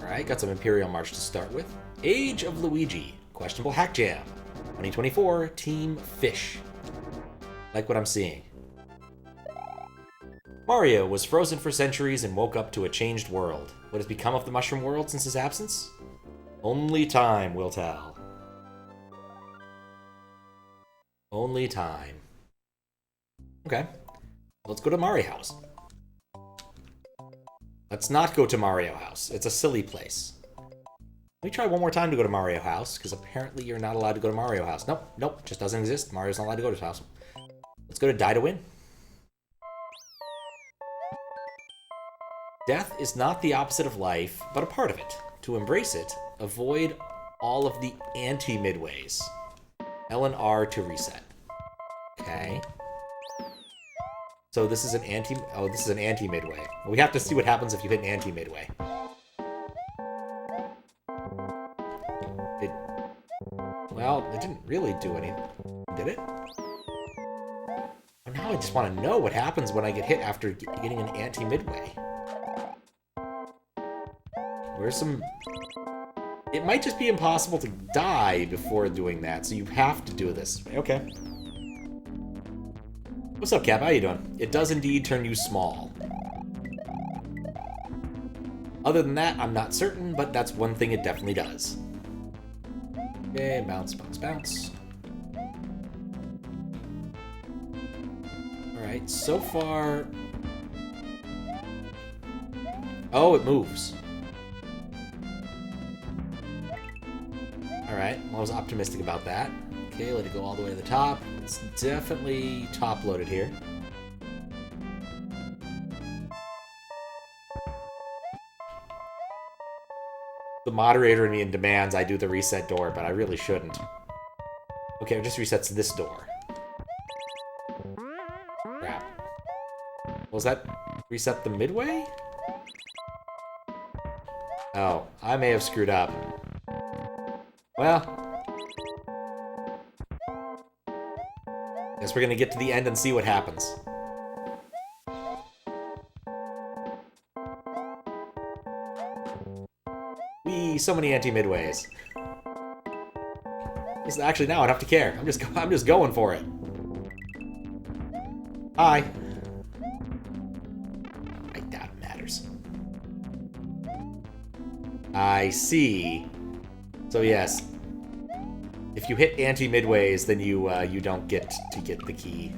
Alright, got some Imperial March to start with. Age of Luigi. Questionable Hackjam. 2024, Team Fish. Like what I'm seeing. Mario was frozen for centuries and woke up to a changed world. What has become of the Mushroom World since his absence? Only time will tell. Only time. Okay. Let's go to Mario House. Let's not go to Mario House. It's a silly place. Let me try one more time to go to Mario House, because apparently you're not allowed to go to Mario House. Nope, nope, just doesn't exist. Mario's not allowed to go to his house. Let's go to Die to Win. Death is not the opposite of life, but a part of it. To embrace it, avoid all of the anti-midways. L and R to reset. Okay. So this is an anti... Oh, this is an anti-midway. We have to see what happens if you hit an anti-midway. Well, it didn't really do anything. Did it? Now I just want to know what happens when I get hit after getting an anti-midway. Where's some... It might just be impossible to die before doing that, so you have to do this. Okay. What's up, Cap? How you doing? It does indeed turn you small. Other than that, I'm not certain, but that's one thing it definitely does. Okay, bounce, bounce, bounce. Alright, so far... Oh, it moves. Alright, well, I was optimistic about that. Okay, let it go all the way to the top. It's definitely top-loaded here. The moderator in me demands I do the reset door, but I really shouldn't. Okay, it just resets this door. Crap. Was that reset the midway? Oh, I may have screwed up. Well, guess we're gonna get to the end and see what happens. Whee, so many anti-midways. Actually, now I don't have to care. I'm just going for it. Hi. I doubt it matters. I see. So yes, if you hit anti-midways, then you don't get to get the key.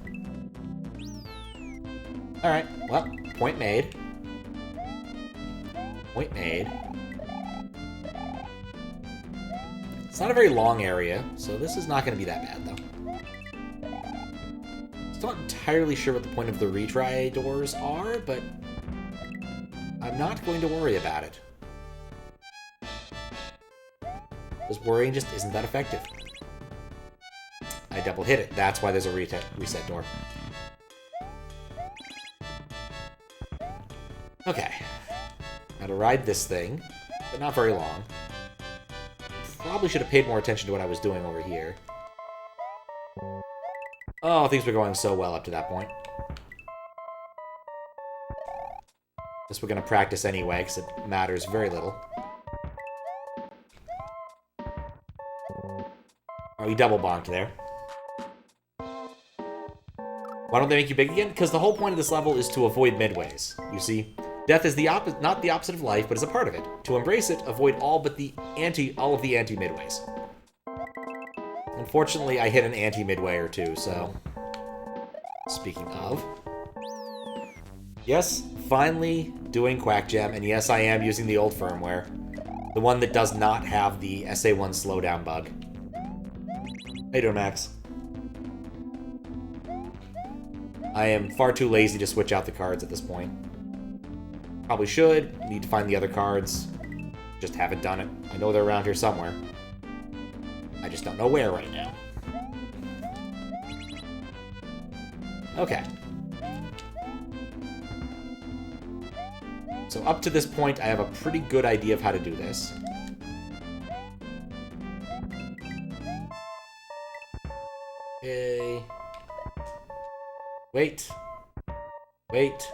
All right. Well, point made. Point made. It's not a very long area, so this is not going to be that bad, though. Still not entirely sure what the point of the retry doors are, but I'm not going to worry about it. Because worrying just isn't that effective. I double hit it. That's why there's a reset door. Okay. Gotta ride this thing, but not very long. Probably should have paid more attention to what I was doing over here. Oh, things were going so well up to that point. Guess we're gonna practice anyway, because it matters very little. Oh, we double bonked there. Why don't they make you big again? Because the whole point of this level is to avoid midways. You see, death is not the opposite of life, but is a part of it. To embrace it, avoid all of the anti-midways. Unfortunately, I hit an anti-midway or two, so... Speaking of... Yes, finally doing Quackjam, and yes, I am using the old firmware. The one that does not have the SA1 slowdown bug. How you doing, Max? I am far too lazy to switch out the cards at this point. Probably should. Need to find the other cards. Just haven't done it. I know they're around here somewhere. I just don't know where right now. Okay. So up to this point, I have a pretty good idea of how to do this. Okay. Wait. Wait.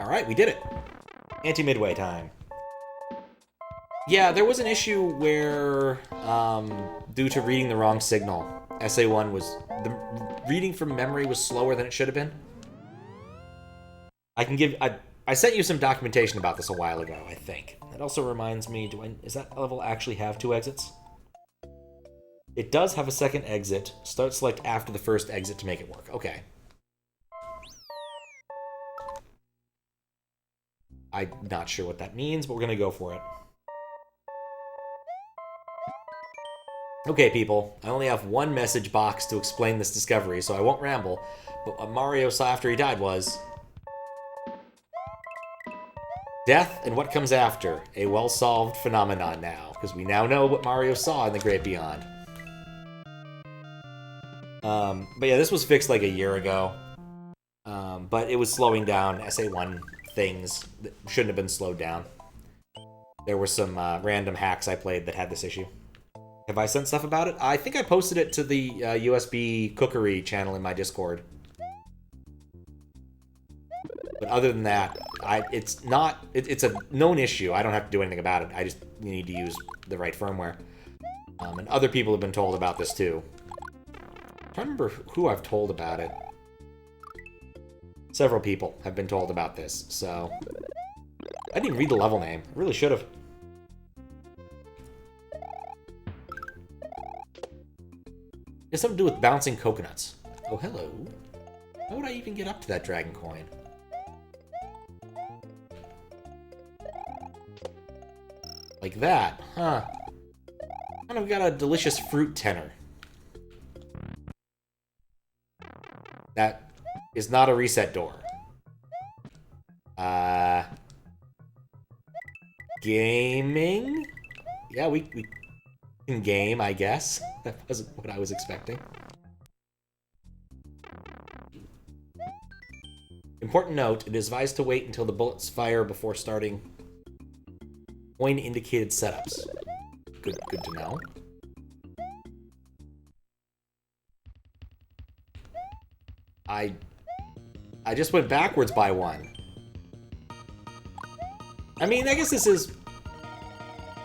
Alright, we did it. Anti-midway time. Yeah, there was an issue where, due to reading the wrong signal, SA1 was... the reading from memory was slower than it should have been. I sent you some documentation about this a while ago, I think. That also reminds me, does that level actually have 2 exits? It does have a second exit. Start select after the first exit to make it work. Okay. I'm not sure what that means, but we're gonna go for it. Okay, people. I only have one message box to explain this discovery, so I won't ramble. But what Mario saw after he died was... death and what comes after. A well-solved phenomenon now, because we now know what Mario saw in the Great Beyond. But yeah, this was fixed like a year ago. But it was slowing down SA1 things that shouldn't have been slowed down. There were some random hacks I played that had this issue. Have I sent stuff about it? I think I posted it to the USB cookery channel in my Discord. But other than that, it's a known issue. I don't have to do anything about it. I just need to use the right firmware. And other people have been told about this too. I'm trying to remember who I've told about it. Several people have been told about this, so... I didn't even read the level name. I really should have. It has something to do with bouncing coconuts. Oh, hello. How would I even get up to that dragon coin? Like that, huh? And I've got a delicious fruit tenor. That is not a reset door. Gaming? Yeah, we can game, I guess. That wasn't what I was expecting. Important note, it is advised to wait until the bullets fire before starting coin-indicated setups. Good to know. I just went backwards by one. I mean, I guess this is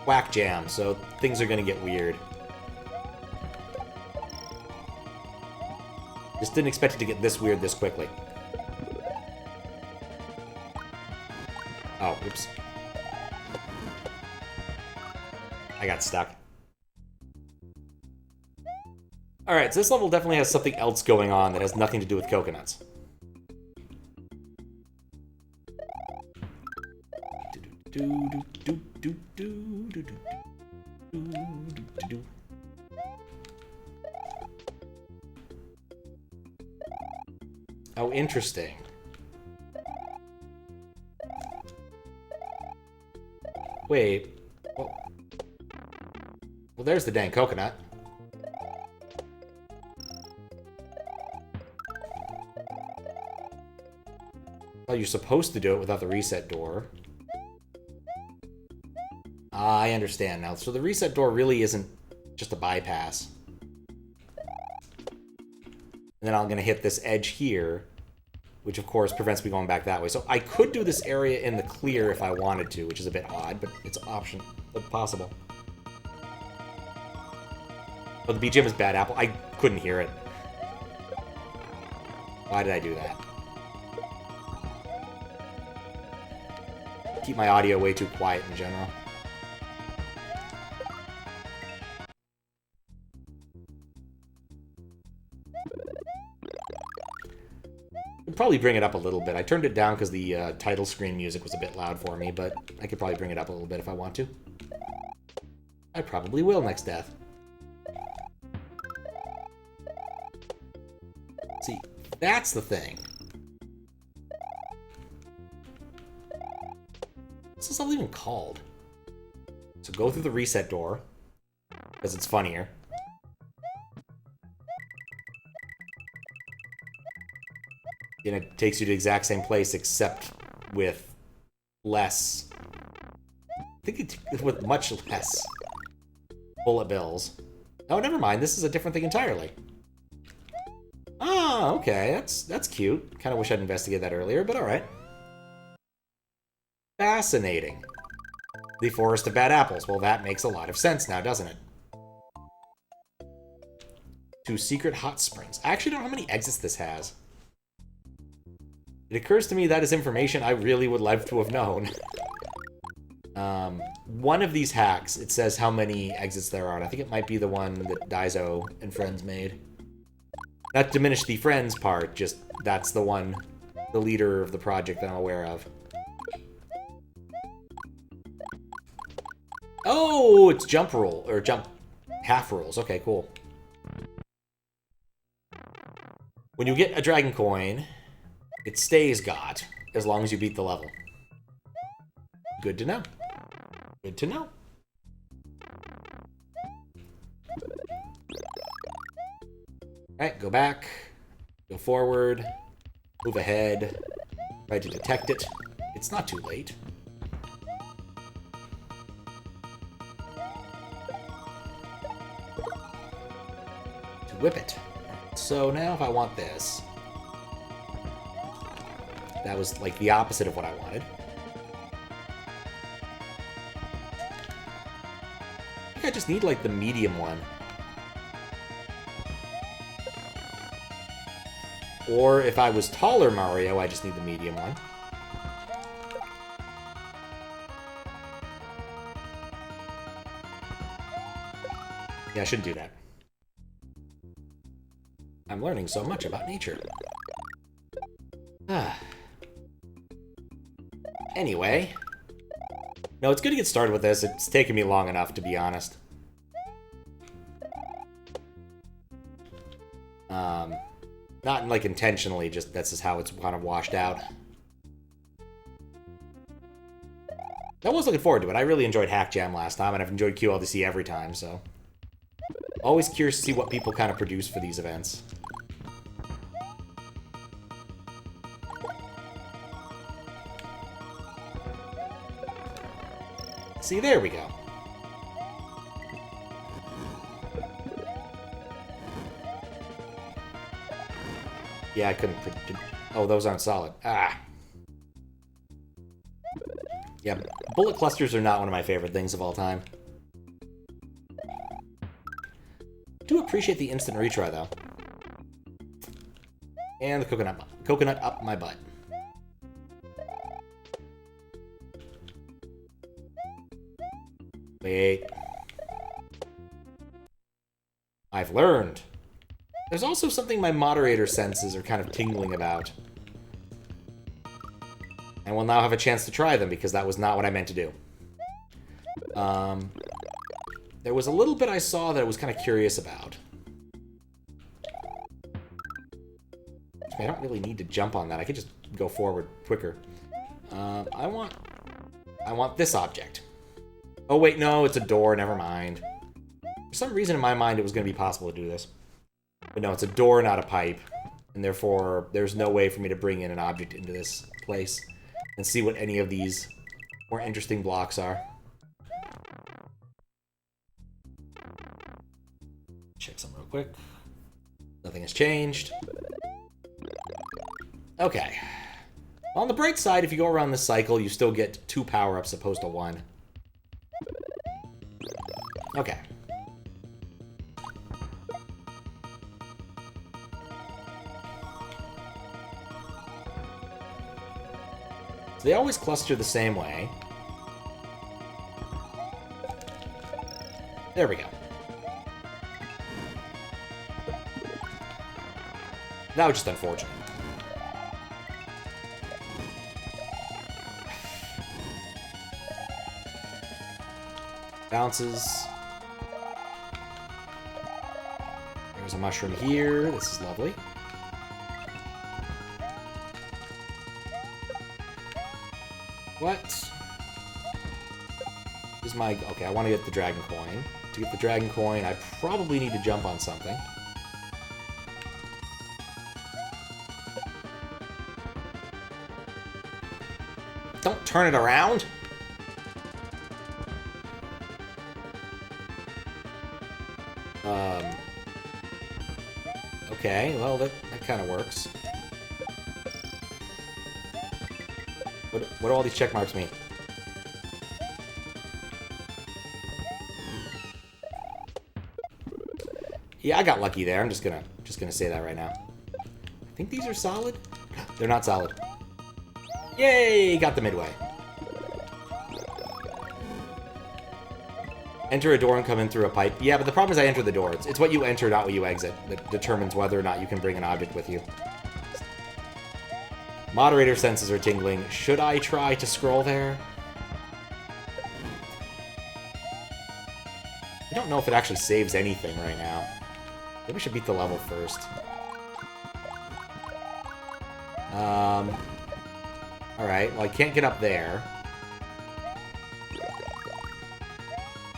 Hackjam, so things are gonna get weird. Just didn't expect it to get this weird this quickly. Oh, oops. I got stuck. Alright, so this level definitely has something else going on that has nothing to do with coconuts. Oh, interesting. Wait. Well, there's the dang coconut. Well, you're supposed to do it without the reset door. Ah, I understand now. So the reset door really isn't just a bypass. And then I'm going to hit this edge here, which of course prevents me going back that way. So I could do this area in the clear if I wanted to, which is a bit odd, but it's possible. Oh, the BGM is Bad Apple. I couldn't hear it. Why did I do that? Keep my audio way too quiet in general. I'd probably bring it up a little bit. I turned it down because the title screen music was a bit loud for me, but I could probably bring it up a little bit if I want to. I probably will next death. See, that's the thing. What's this all even called? So go through the reset door, because it's funnier. And it takes you to the exact same place, except with less... I think it's with much less bullet bills. Oh, never mind. This is a different thing entirely. Oh, okay. That's cute. Kind of wish I'd investigated that earlier, but alright. Fascinating. The Forest of Bad Apples. Well, that makes a lot of sense now, doesn't it? 2 secret hot springs. I actually don't know how many exits this has. It occurs to me that is information I really would love to have known. One of these hacks, it says how many exits there are, and I think it might be the one that Daizo and friends made. Not to diminish the friends part, just that's the one, the leader of the project that I'm aware of. Oh, it's jump rule, or jump half rules. Okay, cool. When you get a dragon coin, it stays got, as long as you beat the level. Good to know. Good to know. Alright, go back. Go forward. Move ahead. Try to detect it. It's not too late. To whip it. So now if I want this... That was like the opposite of what I wanted. I think I just need like the medium one. Or if I was taller Mario, I just need the medium one. Yeah, I shouldn't do that. I'm learning so much about nature. Anyway. No, it's good to get started with this. It's taken me long enough, to be honest. Not, like, intentionally, just that's just how it's kind of washed out. I was looking forward to it. I really enjoyed Hackjam last time, and I've enjoyed QLDC every time, so... Always curious to see what people kind of produce for these events. See, there we go. Yeah, I couldn't... Oh, those aren't solid. Ah. Yeah, bullet clusters are not one of my favorite things of all time. Do appreciate the instant retry, though. And the coconut up my butt. Wait. I've learned. There's also something my moderator senses are kind of tingling about. And we'll now have a chance to try them, because that was not what I meant to do. There was a little bit I saw that I was kind of curious about. I don't really need to jump on that. I could just go forward quicker. I want this object. Oh, wait, no, it's a door. Never mind. For some reason in my mind it was going to be possible to do this. But no, it's a door, not a pipe. And therefore, there's no way for me to bring in an object into this place and see what any of these more interesting blocks are. Check some real quick. Nothing has changed. Okay. On the bright side, if you go around this cycle, you still get 2 power-ups opposed to 1. Okay. So they always cluster the same way. There we go. That was just unfortunate. Bounces. There's a mushroom here. This is lovely. What? Is my... Okay, I want to get the dragon coin. To get the dragon coin, I probably need to jump on something. Don't turn it around! Okay, well, that kind of works. What do all these check marks mean? Yeah, I got lucky there. I'm just gonna say that right now. I think these are solid. They're not solid. Yay! Got the midway. Enter a door and come in through a pipe. Yeah, but the problem is I enter the door. It's what you enter, not what you exit, that determines whether or not you can bring an object with you. Moderator senses are tingling. Should I try to scroll there? I don't know if it actually saves anything right now. Maybe we should beat the level first. Alright, well I can't get up there. I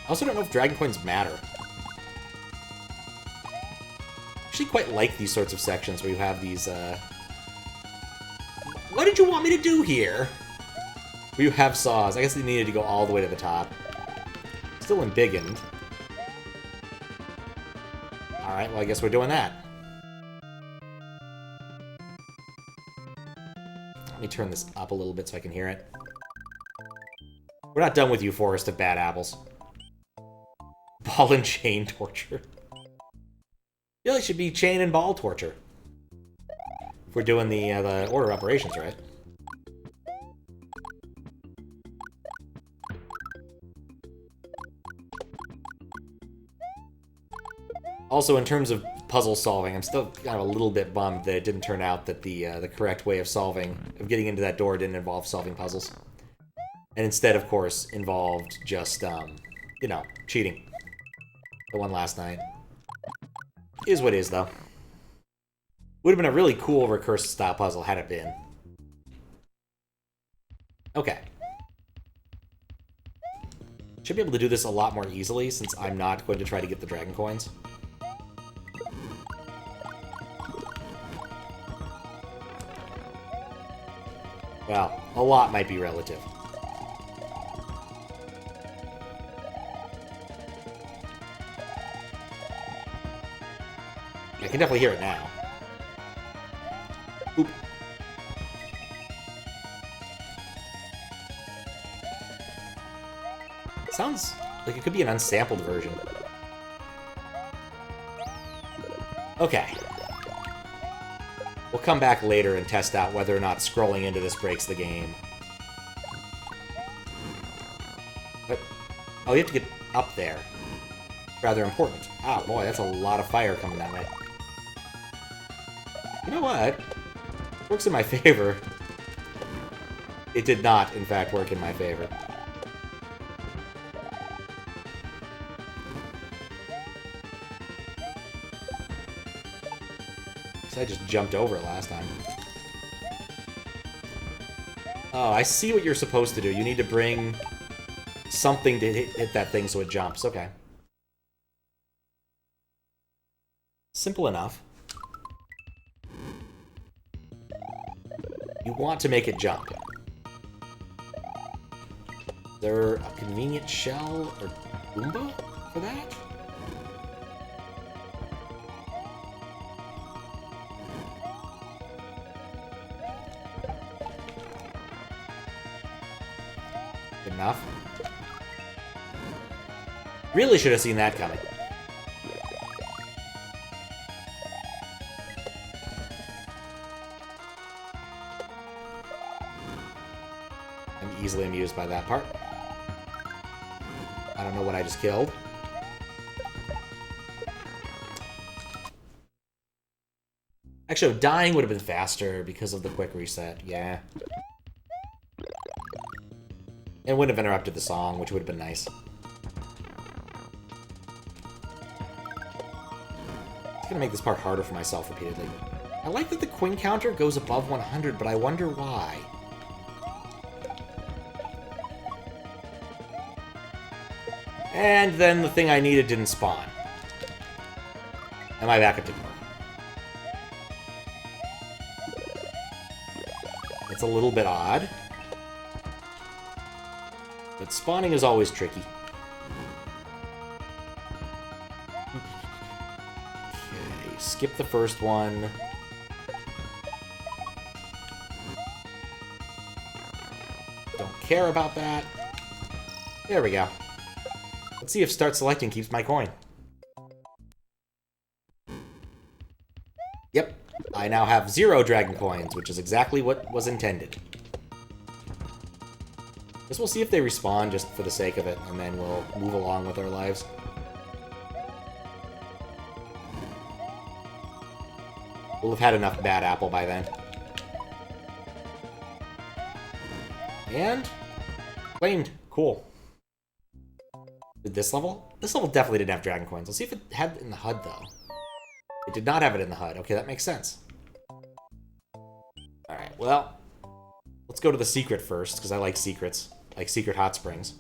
also don't know if Dragon Coins matter. I actually quite like these sorts of sections where you have these, What did you want me to do here? Where you have saws. I guess they needed to go all the way to the top. Still embiggened. Alright, well I guess we're doing that. Let me turn this up a little bit so I can hear it. We're not done with you, Forest of Bad Apples. Ball and chain torture. Really should be chain and ball torture. If we're doing the order operations, right? Also, in terms of puzzle solving, I'm still kind of a little bit bummed that it didn't turn out that the correct way of getting into that door didn't involve solving puzzles. And instead, of course, involved just, you know, cheating. The one last night. Is what is, though. Would have been a really cool recursive style puzzle had it been. Okay. Should be able to do this a lot more easily since I'm not going to try to get the Dragon Coins. Well, a lot might be relative. I can definitely hear it now. Oop. Sounds like it could be an unsampled version. Okay. We'll come back later and test out whether or not scrolling into this breaks the game. But, oh, you have to get up there. Rather important. Ah, boy, that's a lot of fire coming that way. You know what? Works in my favor. It did not, in fact, work in my favor. I just jumped over it last time. Oh, I see what you're supposed to do. You need to bring something to hit that thing so it jumps. Okay. Simple enough. You want to make it jump. Is there a convenient shell or Goomba for that? Good enough. Really should have seen that coming. I'm easily amused by that part. I don't know what I just killed. Actually, dying would have been faster because of the quick reset. Yeah. It wouldn't have interrupted the song, which would have been nice. It's gonna make this part harder for myself repeatedly. I like that the coin counter goes above 100, but I wonder why. And then the thing I needed didn't spawn. And my backup didn't work. It's a little bit odd. But spawning is always tricky. Okay, skip the first one. Don't care about that. There we go. Let's see if start selecting keeps my coin. now have 0 dragon coins, which is exactly what was intended. Guess we'll see if they respawn just for the sake of it, and then we'll move along with our lives. We'll have had enough bad apple by then. And claimed. Cool. Did this level? This level definitely didn't have dragon coins. Let's see if it had it in the HUD, though. It did not have it in the HUD. Okay, that makes sense. Alright, well, let's go to the secret first, because I like secrets. Like secret hot springs.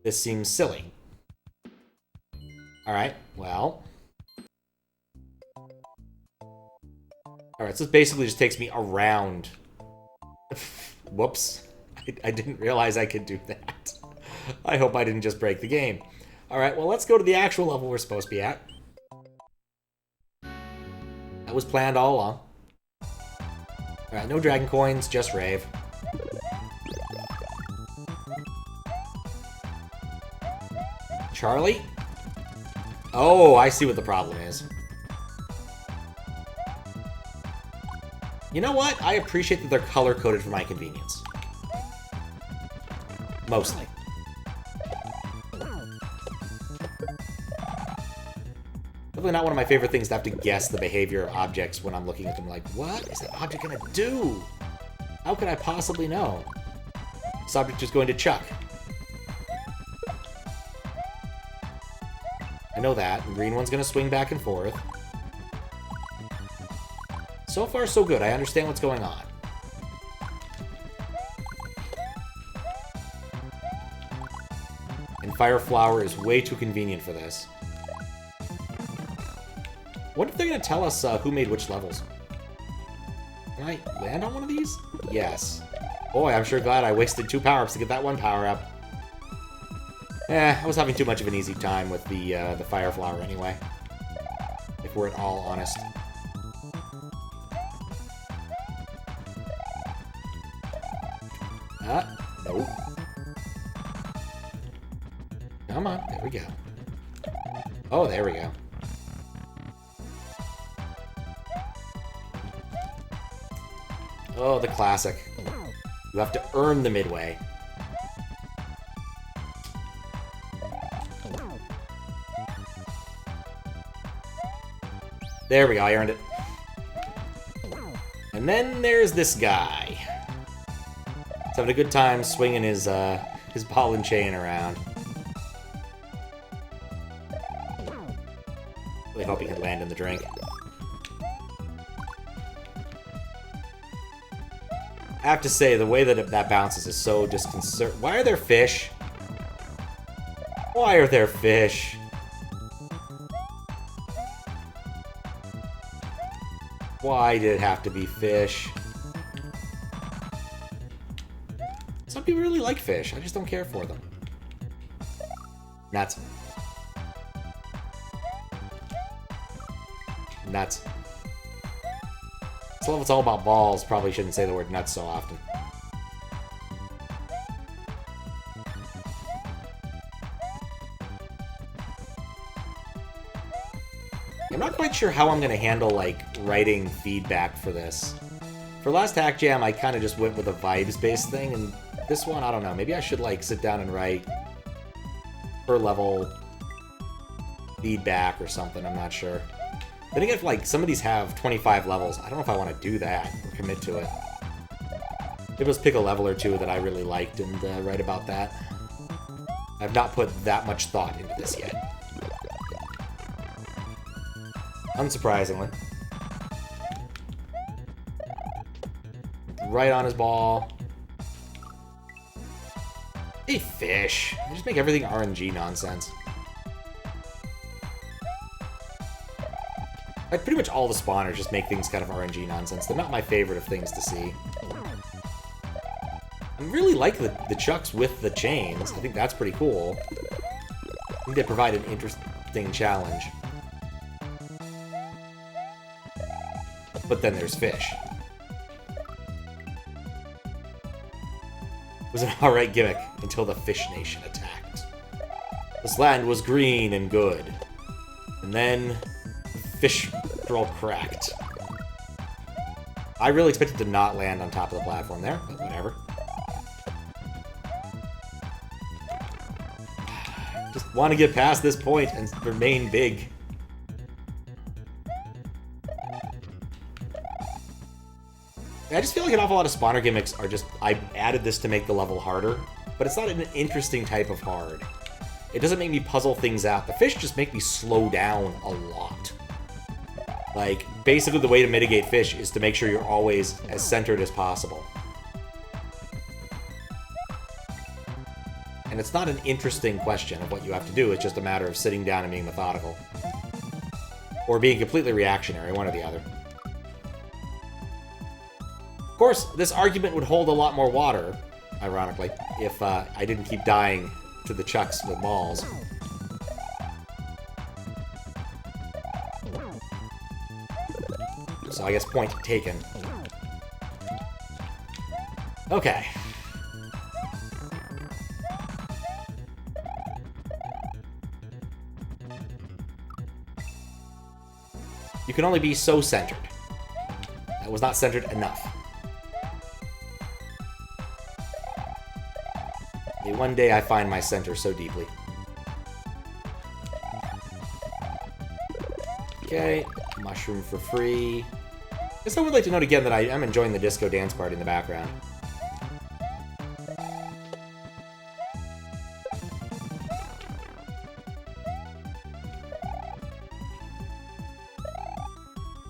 This seems silly. Alright, well. Alright, so this basically just takes me around. Whoops. I didn't realize I could do that. I hope I didn't just break the game. Alright, well, let's go to the actual level we're supposed to be at. That was planned all along. Alright, no dragon coins, just rave. Charlie? Oh, I see what the problem is. You know what? I appreciate that they're color-coded for my convenience. Mostly. Definitely not one of my favorite things to have to guess the behavior of objects when I'm looking at them like, what is that object gonna do? How could I possibly know? This object is going to chuck. I know that. The green one's gonna swing back and forth. So far, so good. I understand what's going on. And Fire Flower is way too convenient for this. What if they're going to tell us who made which levels? Can I land on one of these? Yes. Boy, I'm sure glad I wasted 2 power-ups to get that 1 power-up. I was having too much of an easy time with the Fire Flower anyway. If we're at all honest. Nope. Come on, there we go. Oh, there we go. Oh, the classic. You have to earn the midway. There we go, I earned it. And then there's this guy. He's having a good time swinging his ball and chain around. Really hope he can land in the drink. I have to say, the way that that bounces is so disconcerting. Why are there fish? Why are there fish? Why did it have to be fish? Some people really like fish. I just don't care for them. Nuts. Nuts. This level's all about balls. Probably shouldn't say the word nuts so often. I'm not quite sure how I'm going to handle, like, writing feedback for this. For last Hackjam, I kind of just went with a vibes-based thing, and this one, I don't know. Maybe I should, like, sit down and write per level feedback or something. I'm not sure. Then again, if, like, some of these have 25 levels, I don't know if I want to do that or commit to it. Maybe let's pick a level or two that I really liked and write about that. I've not put that much thought into this yet. Unsurprisingly. Right on his ball. Hey, fish. They just make everything RNG nonsense. Like, pretty much all the spawners just make things kind of RNG nonsense. They're not my favorite of things to see. I really like the chucks with the chains. I think that's pretty cool. I think they provide an interesting challenge. But then there's fish. It was an alright gimmick until the Fish Nation attacked. This land was green and good. And then fish after all, correct. I really expected to not land on top of the platform there, but whatever. Just want to get past this point and remain big. I just feel like an awful lot of spawner gimmicks are just, I added this to make the level harder, but it's not an interesting type of hard. It doesn't make me puzzle things out. The fish just make me slow down a lot. Like, basically the way to mitigate fish is to make sure you're always as centered as possible. And it's not an interesting question of what you have to do, it's just a matter of sitting down and being methodical. Or being completely reactionary, one or the other. Of course, this argument would hold a lot more water, ironically, if I didn't keep dying to the chucks with balls. So I guess point taken. Okay. You can only be so centered. That was not centered enough. Maybe one day I find my center so deeply. Okay, mushroom for free. I guess I would like to note again that I am enjoying the disco dance party in the background.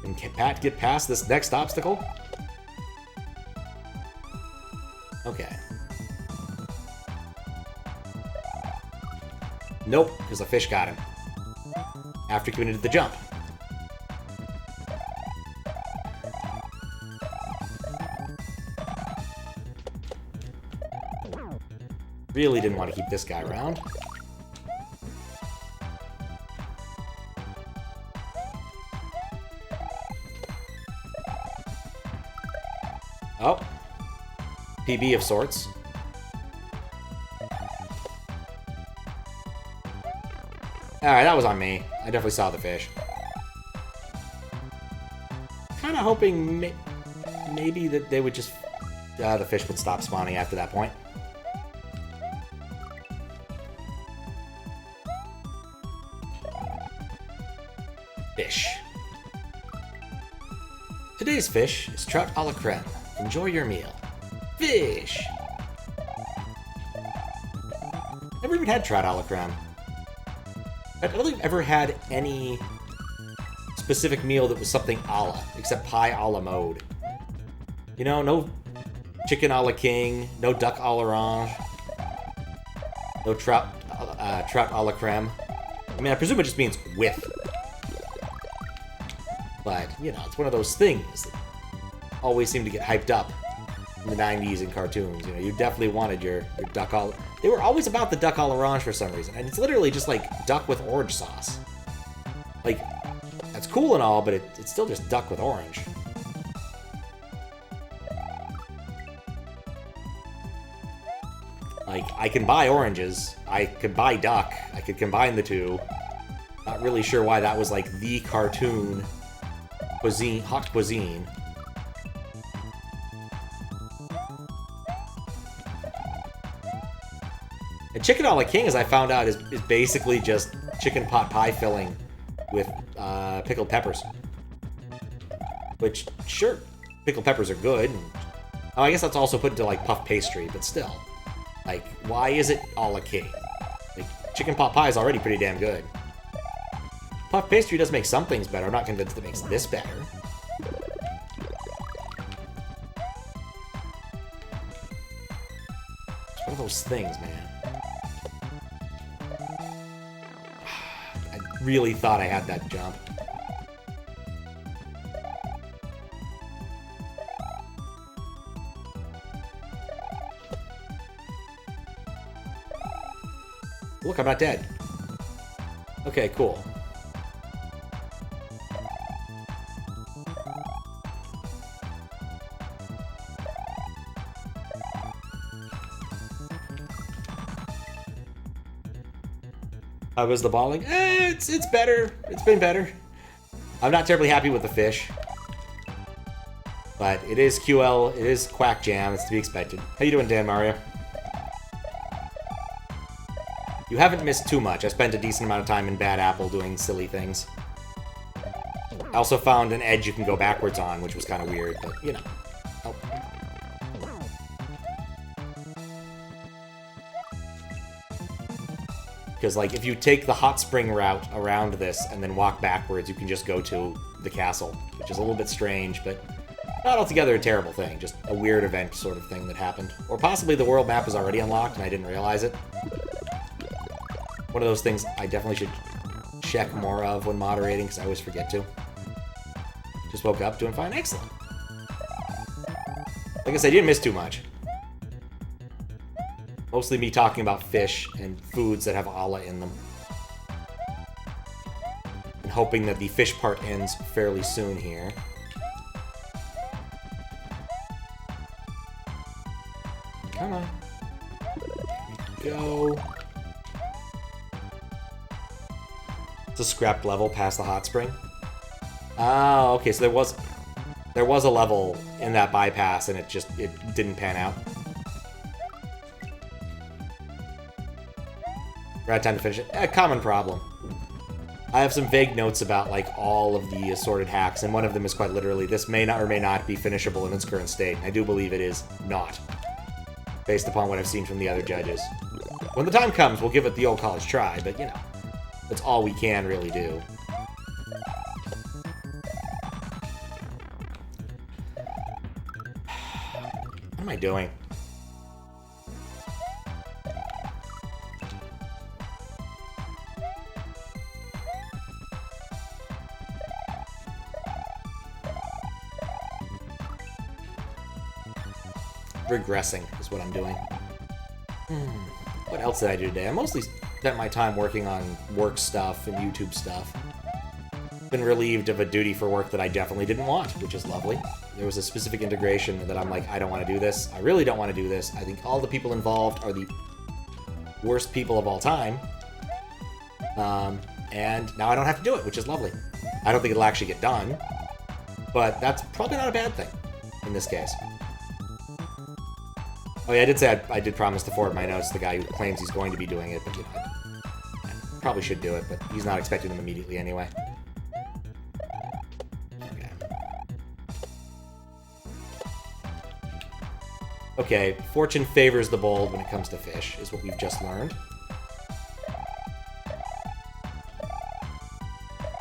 And can Pat get past this next obstacle? Okay. Nope, because the fish got him. After he committed the jump. Really didn't want to keep this guy around. Oh. PB of sorts. Alright, that was on me. I definitely saw the fish. Kinda hoping maybe that they would just... the fish would stop spawning after that point. Fish. Today's fish is trout a la creme. Enjoy your meal. Fish! Never even had trout a la creme. I don't think I've ever had any specific meal that was something a la, except pie a la mode. You know, no chicken a la king, no duck a l'orange, no trout a la creme. I mean, I presume it just means with. But, you know, it's one of those things that always seem to get hyped up in the 90s in cartoons. You know, you definitely wanted your duck all... They were always about the duck à l'orange for some reason, and it's literally just like duck with orange sauce. Like, that's cool and all, but it's still just duck with orange. Like, I can buy oranges, I could buy duck, I could combine the two. Not really sure why that was like the cartoon cuisine, hot cuisine. And chicken a la king, as I found out, is basically just chicken pot pie filling with pickled peppers. Which, sure, pickled peppers are good. And, oh, I guess that's also put into like puff pastry, but still. Like, why is it a la king? Like, chicken pot pie is already pretty damn good. Puff pastry does make some things better. I'm not convinced it makes this better. It's one of those things, man. I really thought I had that jump. Look, I'm not dead. Okay, cool. How was the balling? It's better. It's been better. I'm not terribly happy with the fish. But it is QL, it is Quack Jam, it's to be expected. How you doing, Dan Mario? You haven't missed too much. I spent a decent amount of time in Bad Apple doing silly things. I also found an edge you can go backwards on, which was kind of weird, but, you know. Oh. Because, like, if you take the hot spring route around this and then walk backwards, you can just go to the castle, which is a little bit strange, but not altogether a terrible thing. Just a weird event sort of thing that happened. Or possibly the world map is already unlocked and I didn't realize it. One of those things I definitely should check more of when moderating, because I always forget to. Just woke up, doing fine. Excellent. Like I said, you didn't miss too much. Mostly me talking about fish and foods that have Allah in them. And hoping that the fish part ends fairly soon here. Come on. Here we go. It's a scrapped level past the hot spring. Oh, okay, so there was a level in that bypass and it didn't pan out. We're out of time to finish it. A common problem. I have some vague notes about like all of the assorted hacks, and one of them is quite literally, this may not or may not be finishable in its current state. I do believe it is not, based upon what I've seen from the other judges. When the time comes, we'll give it the old college try, but you know, that's all we can really do. What am I doing? Regressing is what I'm doing. What else did I do today? I mostly spent my time working on work stuff and YouTube stuff. Been relieved of a duty for work that I definitely didn't want, which is lovely. There was a specific integration that I'm like, I don't want to do this. I really don't want to do this. I think all the people involved are the worst people of all time. And now I don't have to do it, which is lovely. I don't think it'll actually get done, but that's probably not a bad thing in this case. Oh yeah, I did say I did promise to forward my notes to the guy who claims he's going to be doing it, but you know, I probably should do it, but he's not expecting them immediately anyway. Okay. Okay, fortune favors the bold when it comes to fish, is what we've just learned.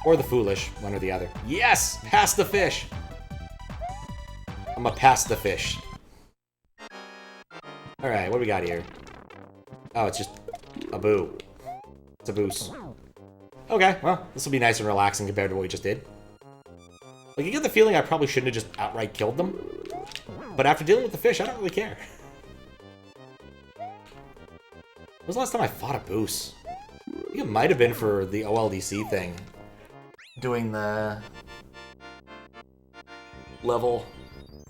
Or the foolish, one or the other. Yes! Pass the fish! I'm a pass the fish. Alright, what do we got here? Oh, it's just a boo. It's a boos. Okay, well, this will be nice and relaxing compared to what we just did. Like, you get the feeling I probably shouldn't have just outright killed them. But after dealing with the fish, I don't really care. When was the last time I fought a boos? I think it might have been for the OLDC thing. Doing the level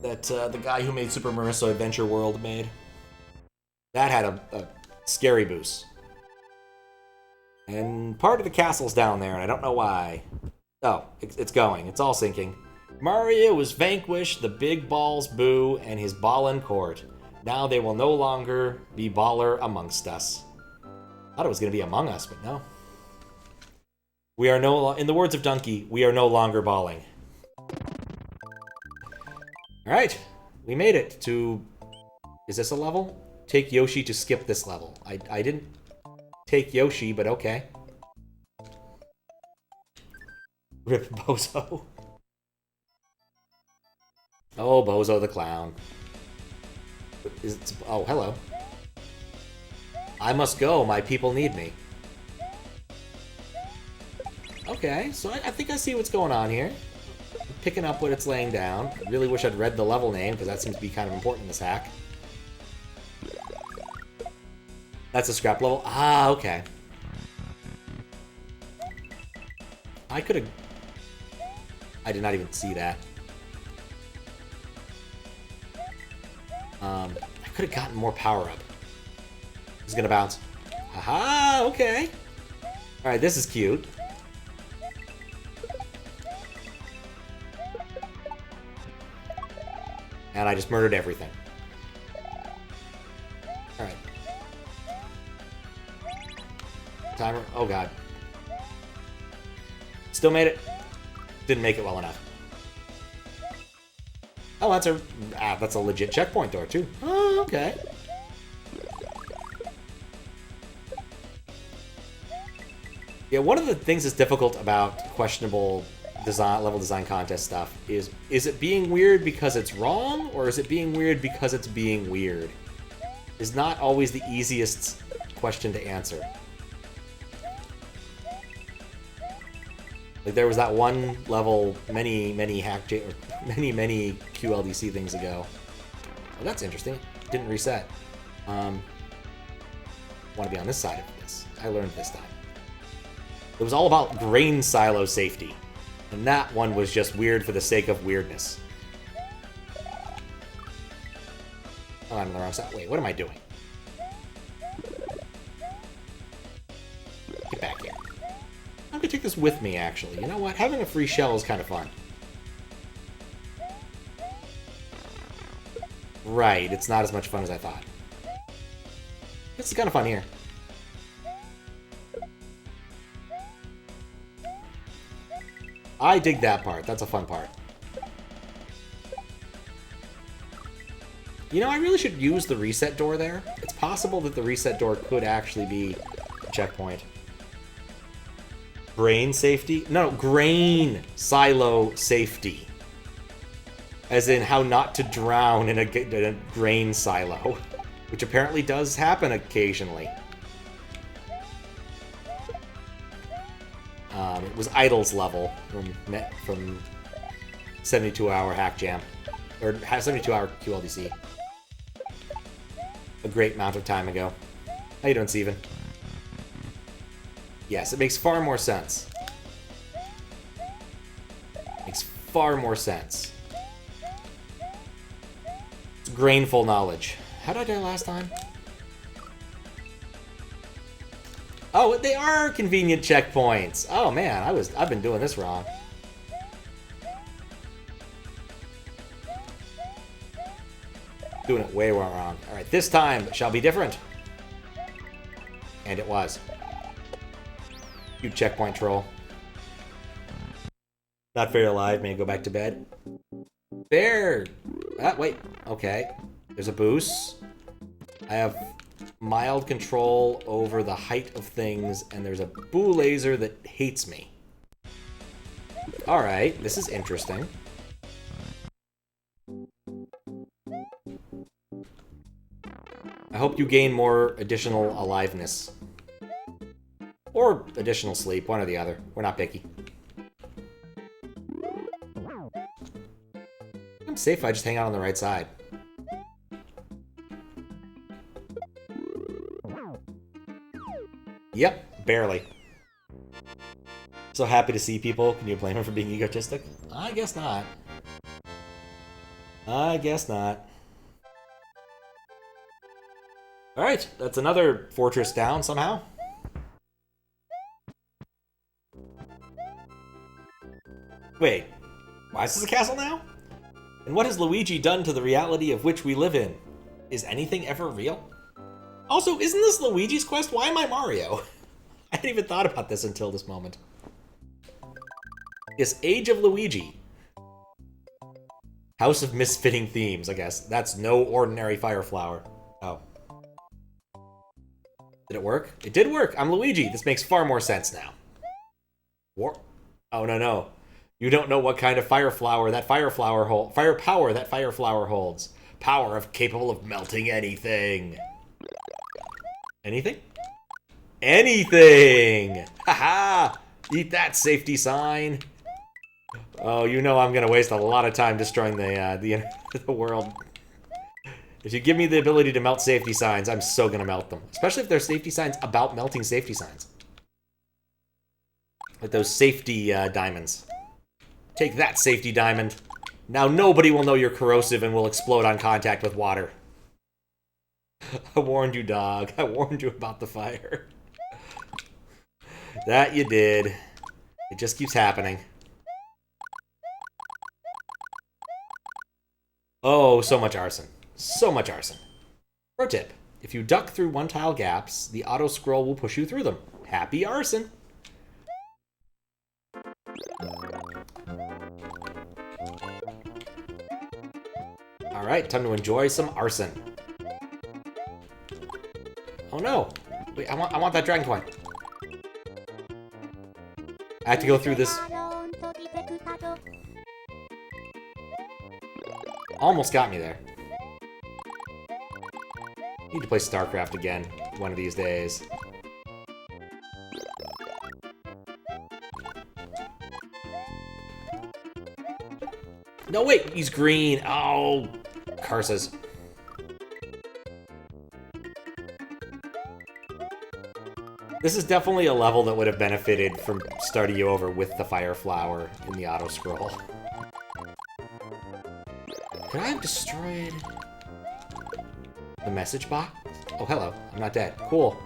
that the guy who made Super Marissa Adventure World made. That had a scary boost. And part of the castle's down there, and I don't know why. Oh, it's going. It's all sinking. Mario was vanquished, the big balls boo, and his ballin' court. Now they will no longer be baller amongst us. Thought it was going to be among us, but no. We are in the words of Donkey, we are no longer balling. Alright, we made it to... Is this a level? Take Yoshi to skip this level. I didn't take Yoshi, but okay. Rip Bozo. Oh, Bozo the Clown. Oh, hello. I must go, my people need me. Okay, so I think I see what's going on here. I'm picking up what it's laying down. I really wish I'd read the level name, because that seems to be kind of important in this hack. That's a scrap level? Ah, okay. I could have... I did not even see that. I could have gotten more power up. He's gonna bounce. Aha, okay. Alright, this is cute. And I just murdered everything. Alright. Timer. Oh, God. Still made it. Didn't make it well enough. Oh, that's a legit checkpoint door, too. Oh, okay. Yeah, one of the things that's difficult about questionable level design contest stuff is it being weird because it's wrong, or is it being weird because it's being weird? Is not always the easiest question to answer. Like, there was that one level many QLDC things ago. Oh, that's interesting. Didn't reset. Want to be on this side of this. I learned this time. It was all about grain silo safety. And that one was just weird for the sake of weirdness. Oh, I'm on the wrong side. Wait, what am I doing? Get back here. I'm gonna take this with me, actually. You know what? Having a free shell is kind of fun. Right, it's not as much fun as I thought. This is kind of fun here. I dig that part. That's a fun part. You know, I really should use the reset door there. It's possible that the reset door could actually be a checkpoint. Grain safety? No, grain silo safety. As in how not to drown in a grain silo. Which apparently does happen occasionally. It was Idle's level from 72-hour Hackjam. Or 72-hour QLDC. A great amount of time ago. How you doing, Steven? Yes, it makes far more sense. Makes far more sense. It's grainful knowledge. How did I die last time? Oh, they are convenient checkpoints. Oh man, I've been doing this wrong. Doing it way wrong. All right, this time shall be different. And it was. You checkpoint troll. Not very alive. May I go back to bed? There. Wait. Okay. There's a boost. I have mild control over the height of things, and there's a boo laser that hates me. Alright, this is interesting. I hope you gain more additional aliveness. Or additional sleep, one or the other. We're not picky. I'm safe if I just hang out on the right side. Yep, barely. So happy to see people. Can you blame him for being egotistic? I guess not. I guess not. Alright, that's another fortress down somehow. Wait, why is this a castle now? And what has Luigi done to the reality of which we live in? Is anything ever real? Also, isn't this Luigi's quest? Why am I Mario? I hadn't even thought about this until this moment. Yes, Age of Luigi. House of Misfitting themes, I guess. That's no ordinary fire flower. Oh. Did it work? It did work! I'm Luigi! This makes far more sense now. Oh, no. You don't know what kind of fire power that fire flower holds. Power capable of melting anything. Anything? Anything! Haha! Eat that, safety sign! Oh, you know I'm gonna waste a lot of time destroying the world. If you give me the ability to melt safety signs, I'm so gonna melt them. Especially if they're safety signs about melting safety signs. Like those safety diamonds. Take that, safety diamond. Now nobody will know you're corrosive and will explode on contact with water. I warned you, dog. I warned you about the fire. That you did. It just keeps happening. Oh, so much arson. So much arson. Pro tip. If you duck through one-tile gaps, the auto-scroll will push you through them. Happy arson! Alright, time to enjoy some arson. Oh no! Wait, I want that dragon coin. I have to go through this. Almost got me there. Need to play StarCraft again one of these days. No, wait, he's green. Oh, curses. This is definitely a level that would have benefited from starting you over with the fire flower in the auto scroll. Could I have destroyed the message box? Oh, hello. I'm not dead. Cool.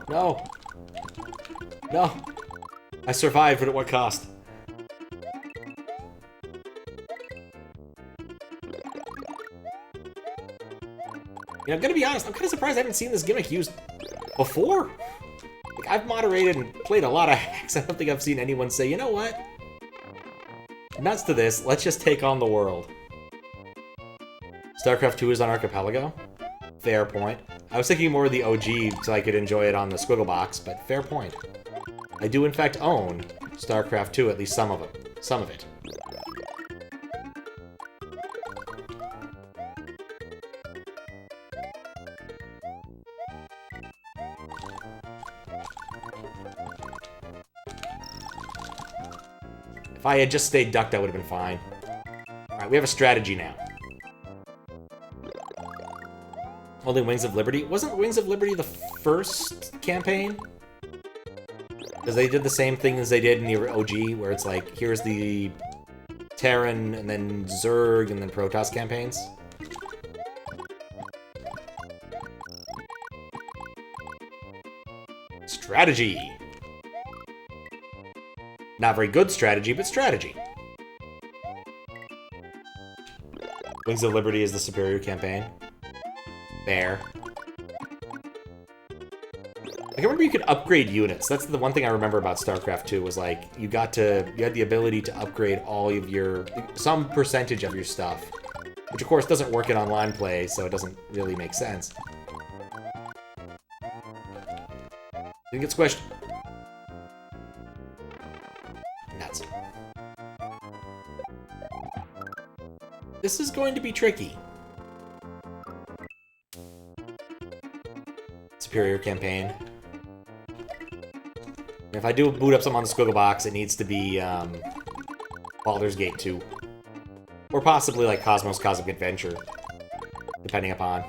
No. No. I survived, but at what cost? You know, I'm gonna be honest, I'm kind of surprised I haven't seen this gimmick used before. Like, I've moderated and played a lot of hacks. I don't think I've seen anyone say, you know what? Nuts to this, let's just take on the world. StarCraft 2 is on Archipelago? Fair point. I was thinking more of the OG so I could enjoy it on the Squiggle box, but fair point. I do in fact own StarCraft 2, at least some of it. Some of it. If I had just stayed ducked, I would have been fine. Alright, we have a strategy now. Only Wings of Liberty? Wasn't Wings of Liberty the first campaign? Because they did the same thing as they did in the OG, where it's like, here's the Terran, and then Zerg, and then Protoss campaigns. Strategy! Not very good strategy, but strategy. Wings of Liberty is the superior campaign. Fair. I remember you could upgrade units. That's the one thing I remember about StarCraft 2 was like, you had the ability to upgrade all of your, some percentage of your stuff. Which of course doesn't work in online play, so it doesn't really make sense. Didn't get squished. Nuts. This is going to be tricky. Superior campaign. If I do boot up something on the Squiggle box, it needs to be Baldur's Gate 2. Or possibly like Cosmos Cosmic Adventure, depending upon.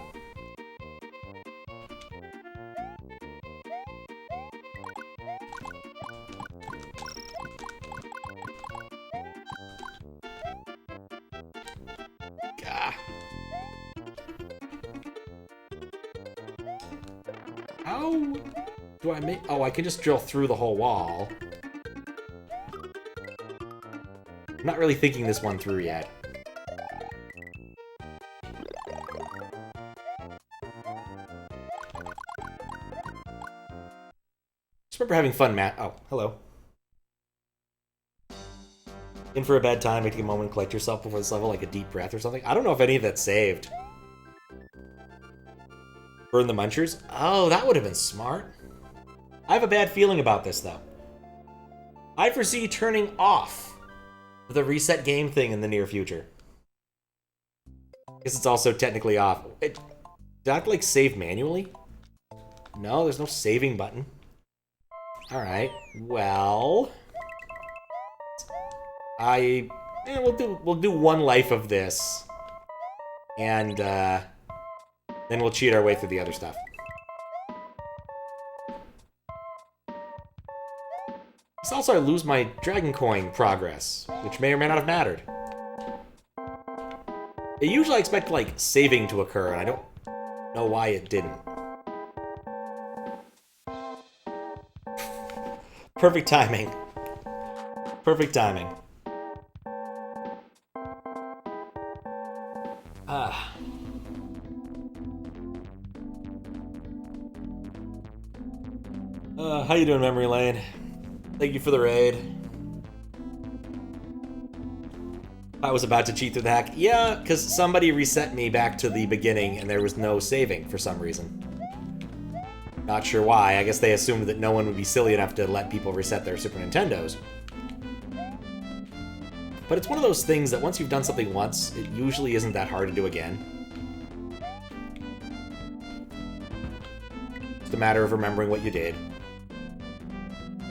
Gah. How do I make... Oh, I can just drill through the whole wall. I'm not really thinking this one through yet. Just remember having fun, Matt. Oh, hello. In for a bad time, take a moment, collect yourself before this level, like a deep breath or something. I don't know if any of that's saved. Burn the munchers? Oh, that would have been smart. I have a bad feeling about this, though. I foresee turning off the reset game thing in the near future. I guess it's also technically off. Did I have to, like, save manually? No, there's no saving button. Alright, well... we'll do one life of this. And, then we'll cheat our way through the other stuff. Also, I lose my Dragon Coin progress, which may or may not have mattered. I usually expect, like, saving to occur, and I don't know why it didn't. Perfect timing. Perfect timing. How you doing, Memory Lane? Thank you for the raid. I was about to cheat through the hack. Yeah, because somebody reset me back to the beginning and there was no saving for some reason. Not sure why. I guess they assumed that no one would be silly enough to let people reset their Super Nintendos. But it's one of those things that once you've done something once, it usually isn't that hard to do again. It's a matter of remembering what you did.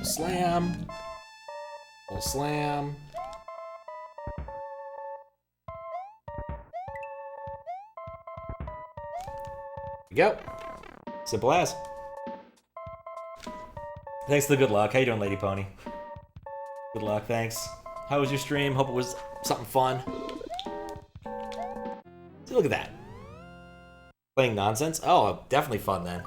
Slam. Full slam. There you go. Simple as. Thanks for the good luck. How you doing, Lady Pony? Good luck, thanks. How was your stream? Hope it was something fun. See, look at that. Playing nonsense? Oh, definitely fun then.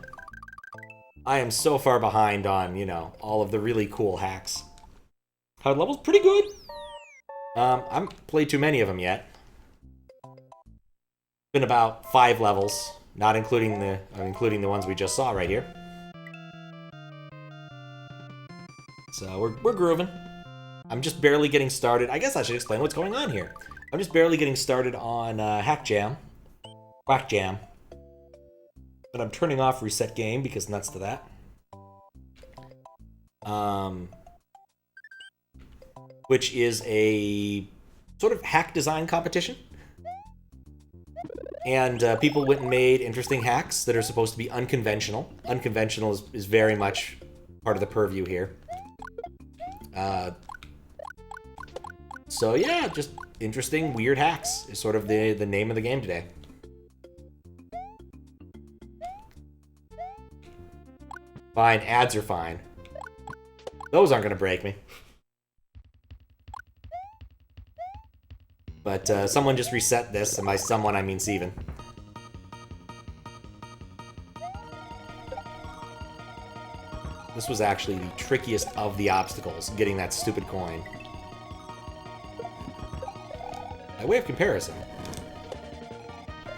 I am so far behind on, you know, all of the really cool hacks. Hard level's pretty good. I haven't played too many of them yet. Been about 5 levels, not including the ones we just saw right here. So we're grooving. I'm just barely getting started. I guess I should explain what's going on here. I'm just barely getting started on Hackjam. Hackjam. But I'm turning off Reset Game because nuts to that. Which is a sort of hack design competition. And people went and made interesting hacks that are supposed to be unconventional. Unconventional is very much part of the purview here. So yeah, just interesting, weird hacks is sort of the name of the game today. Fine, ads are fine. Those aren't gonna break me. But someone just reset this, and by someone I mean Steven. This was actually the trickiest of the obstacles, getting that stupid coin. By way of comparison,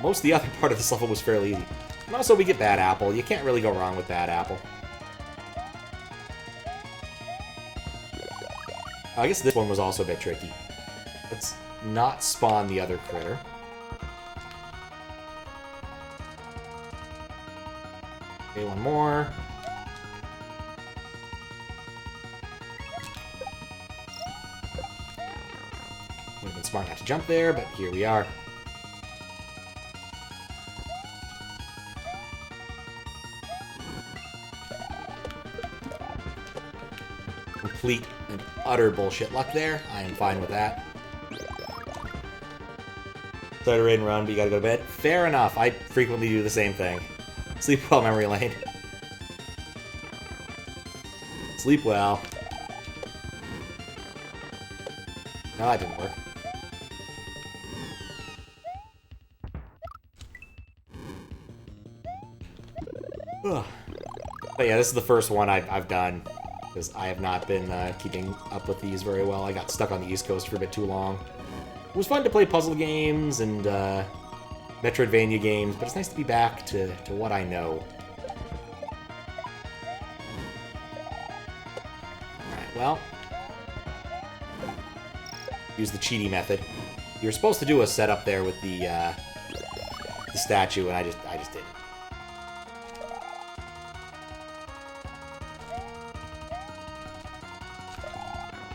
most of the other part of this level was fairly easy. And also we get Bad Apple. You can't really go wrong with Bad Apple. I guess this one was also a bit tricky. Let's not spawn the other critter. Okay, one more. Would have been smart not to jump there, but here we are. Complete and utter bullshit luck there. I am fine with that. Try to raid and run, but you gotta go to bed. Fair enough. I frequently do the same thing. Sleep well, Memory Lane. Sleep well. No, that didn't work. Ugh. But yeah, this is the first one I've done, because I have not been keeping up with these very well. I got stuck on the East Coast for a bit too long. It was fun to play puzzle games and Metroidvania games, but it's nice to be back to what I know. Alright, well. Use the cheaty method. You're supposed to do a setup there with the statue, and I just didn't.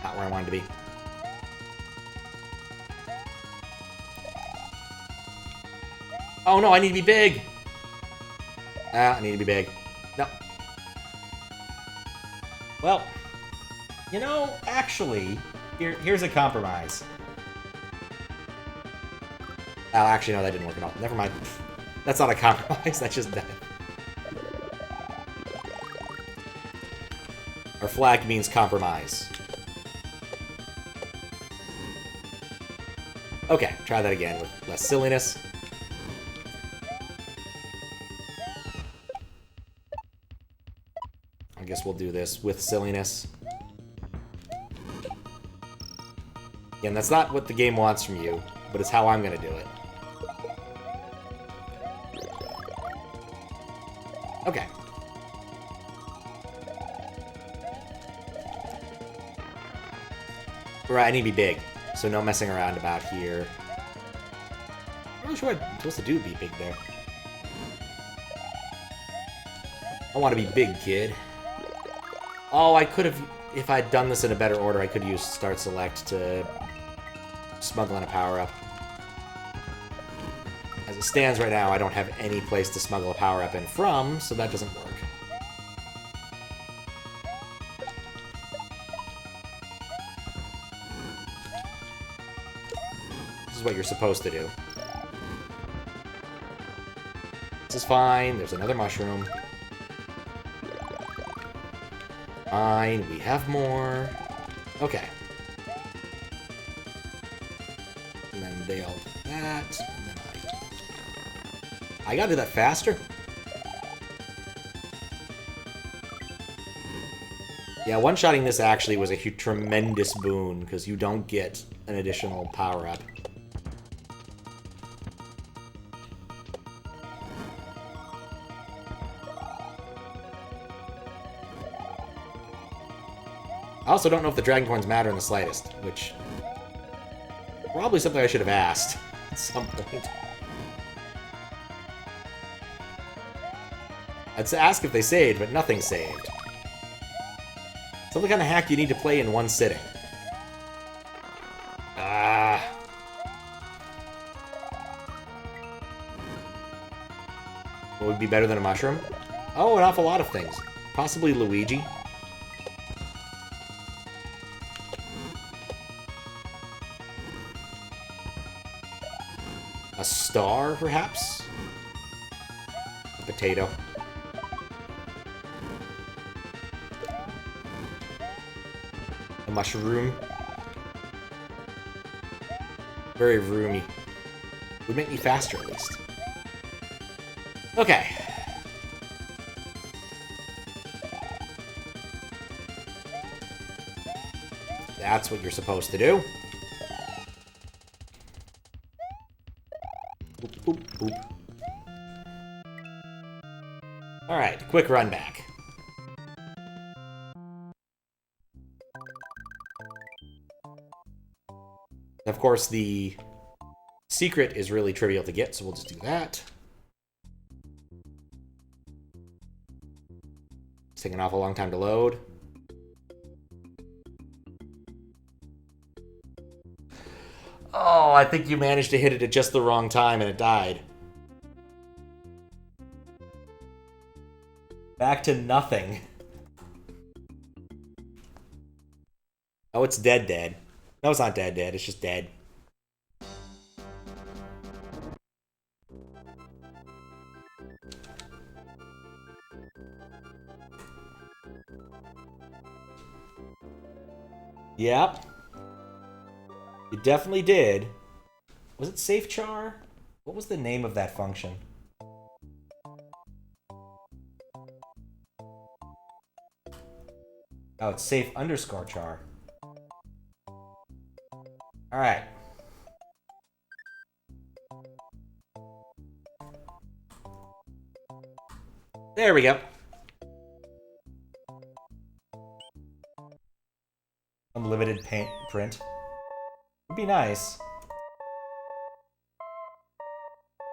Not where I wanted to be. Oh no, I need to be big! Ah, I need to be big. No. Well, you know, actually, here's a compromise. Oh, actually, no, that didn't work at all. Never mind. That's not a compromise, that's just dead. Our flag means compromise. Okay, try that again with less silliness. I guess we'll do this with silliness. And that's not what the game wants from you, but it's how I'm gonna do it. Okay. Right, I need to be big, so no messing around about here. I'm not really sure what I'm supposed to do be big there. I want to be big, kid. Oh, I could have... If I'd done this in a better order, I could use Start Select to smuggle in a power-up. As it stands right now, I don't have any place to smuggle a power-up in from, so that doesn't work. This is what you're supposed to do. This is fine. There's another mushroom. Fine. We have more. Okay. And then they all do that. And then I gotta do that faster. Yeah, one-shotting this actually was a tremendous boon, because you don't get an additional power-up. I also don't know if the Dragon Coins matter in the slightest, which... probably something I should have asked at some point. I'd ask if they saved, but nothing saved. Some kind of hack you need to play in one sitting. Ah. What would be better than a mushroom? Oh, an awful lot of things. Possibly Luigi. A star, perhaps? A potato. A mushroom. Very roomy. Would make me faster, at least. Okay. That's what you're supposed to do. Boop, boop, boop. Alright, quick run back. Of course, the secret is really trivial to get, so we'll just do that. It's taking an awful long time to load. Oh, I think you managed to hit it at just the wrong time and it died. Back to nothing. Oh, it's dead. No, it's not dead. It's just dead. Yep. You definitely did. Was it safe char? What was the name of that function? Oh, it's safe underscore char. Alright. There we go. Unlimited paint print. Would be nice.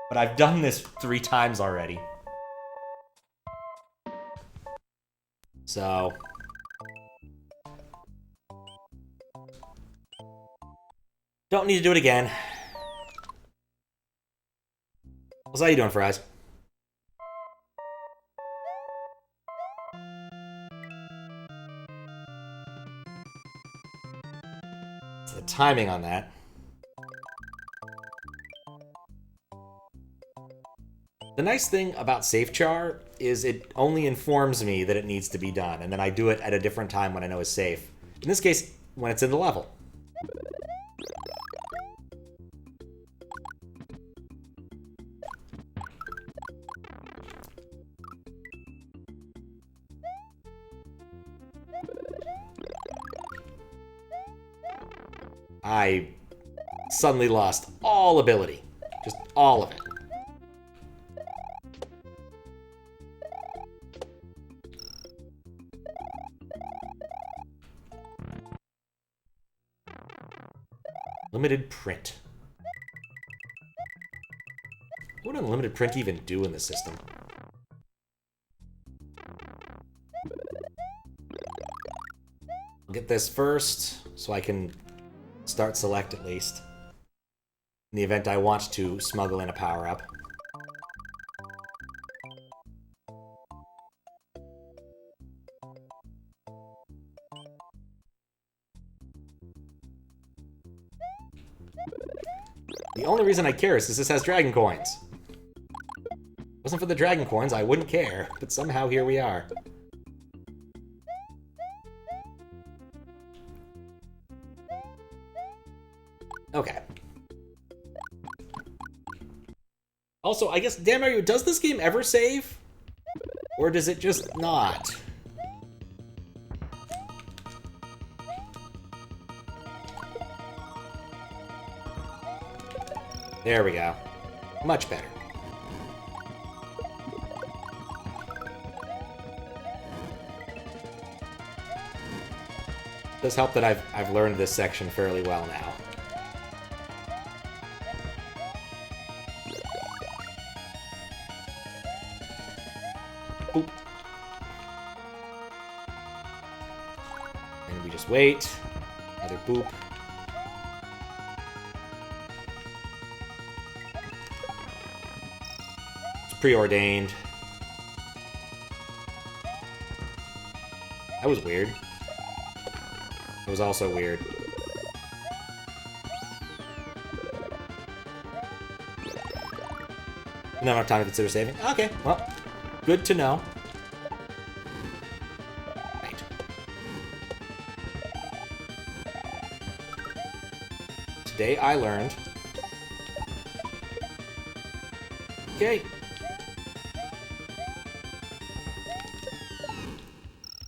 But I've done this 3 times already. So... don't need to do it again. What's how you doing, Fries? It's the timing on that. The nice thing about safe char is it only informs me that it needs to be done, and then I do it at a different time when I know it's safe. In this case, when it's in the level. I suddenly lost all ability. Just all of it. Limited print. What would unlimited print even do in the system? I'll get this first, so I can start select at least. In the event I want to smuggle in a power-up. The only reason I care is because this has dragon coins. If it wasn't for the dragon coins, I wouldn't care, but somehow here we are. Okay. Also, I guess, Dan Mario, does this game ever save? Or does it just not? There we go. Much better. It does help that I've learned this section fairly well now. Boop. And we just wait. Another boop. It's preordained. That was weird. It was also weird. Not enough time to consider saving. Okay, well, good to know. Right. Today I learned. Okay.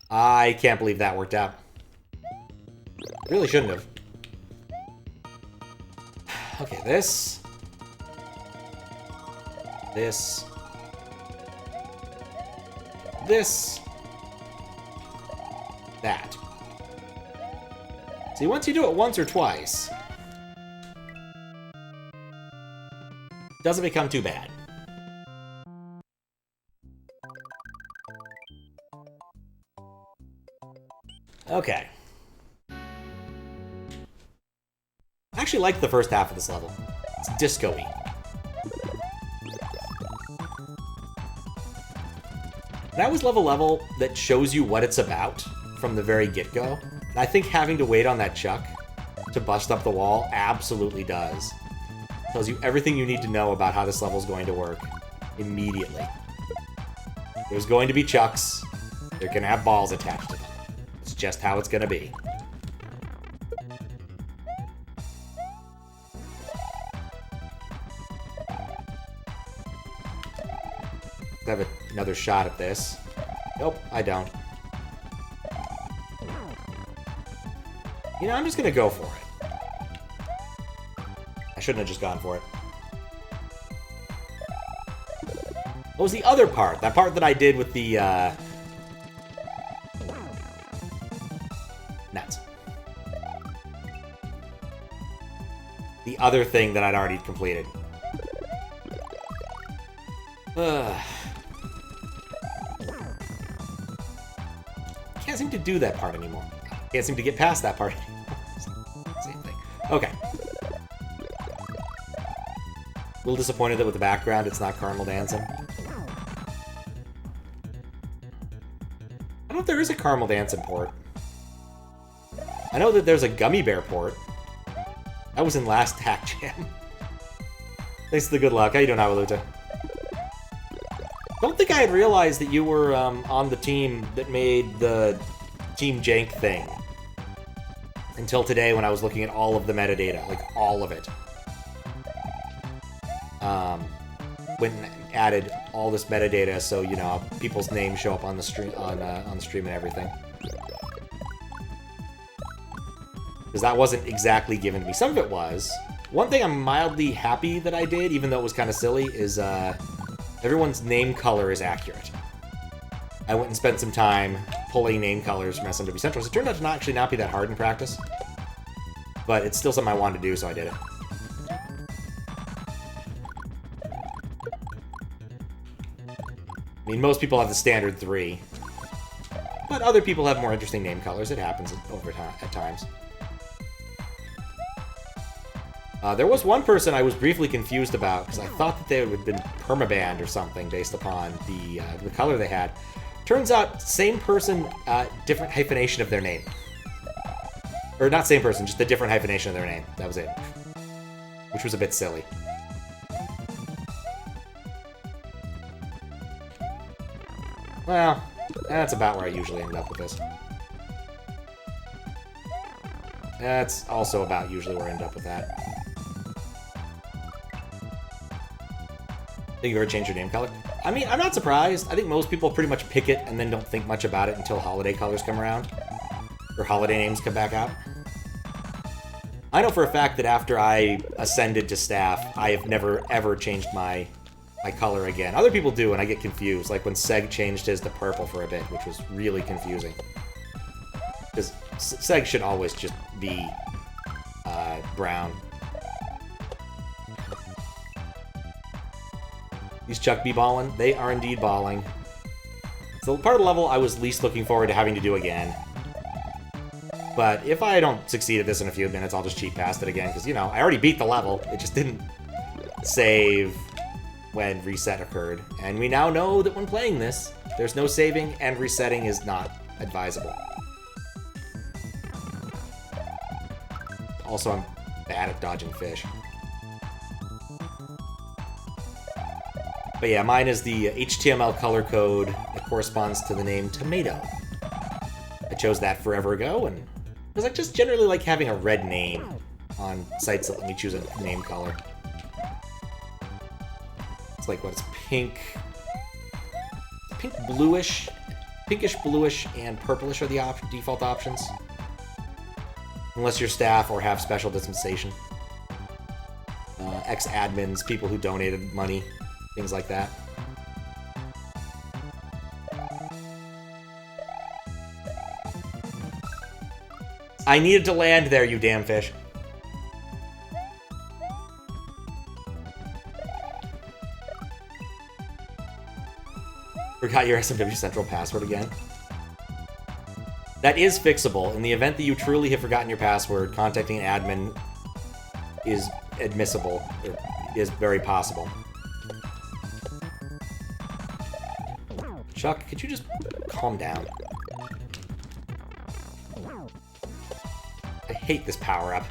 I can't believe that worked out. Really shouldn't have. Okay, this. This. This. That. See, once you do it once or twice, it doesn't become too bad. Okay. I actually like the first half of this level. It's disco-y. That was level that shows you what it's about from the very get-go. And I think having to wait on that chuck to bust up the wall absolutely does. Tells you everything you need to know about how this level is going to work immediately. There's going to be chucks. They're going to have balls attached to them. It's just how it's going to be. I have another shot at this. Nope, I don't. You know, I'm just gonna go for it. I shouldn't have just gone for it. What was the other part? That part that I did with the, nuts. The other thing that I'd already completed. Can't seem to do that part anymore. Can't seem to get past that part anymore. Same thing. Okay. A little disappointed that with the background it's not caramel dancing. I don't know if there is a caramel dancing port. I know that there's a gummy bear port. That was in last Hackjam. Thanks for the good luck. How you doing, Awaluta? Don't think I had realized that you were on the team that made the Team Jank thing until today when I was looking at all of the metadata, like all of it. Went and added all this metadata so you know people's names show up on the stream on the stream and everything. Because that wasn't exactly given to me. Some of it was. One thing I'm mildly happy that I did, even though it was kind of silly, is everyone's name color is accurate. I went and spent some time pulling name colors from SMW Central. So it turned out to actually not be that hard in practice. But it's still something I wanted to do, so I did it. I mean, most people have the standard 3. But other people have more interesting name colors. It happens over time, at times. There was one person I was briefly confused about, because I thought that they would have been permabanned or something based upon the color they had. Turns out, same person, different hyphenation of their name. Or not same person, just a different hyphenation of their name. That was it. Which was a bit silly. Well, that's about where I usually end up with this. That's also about usually where I end up with that. Think you ever change your name color? I mean, I'm not surprised. I think most people pretty much pick it and then don't think much about it until holiday colors come around. Or holiday names come back out. I know for a fact that after I ascended to staff, I have never, ever changed my color again. Other people do, and I get confused. Like when Seg changed his to purple for a bit, which was really confusing. Because Seg should always just be brown. These Chuck be balling? They are indeed balling. So part of the level I was least looking forward to having to do again. But if I don't succeed at this in a few minutes, I'll just cheat past it again. Because, you know, I already beat the level. It just didn't save when reset occurred. And we now know that when playing this, there's no saving and resetting is not advisable. Also, I'm bad at dodging fish. But yeah, mine is the HTML color code that corresponds to the name Tomato. I chose that forever ago, and because I just generally like having a red name on sites that let me choose a name color. It's like, what, it's pink, bluish, pinkish, bluish, and purplish are the default options. Unless you're staff or have special dispensation. Ex-admins, people who donated money. Things like that. I needed to land there, you damn fish. Forgot your SMW Central password again. That is fixable. In the event that you truly have forgotten your password, contacting an admin is admissible. It is very possible. Chuck, could you just calm down? I hate this power-up.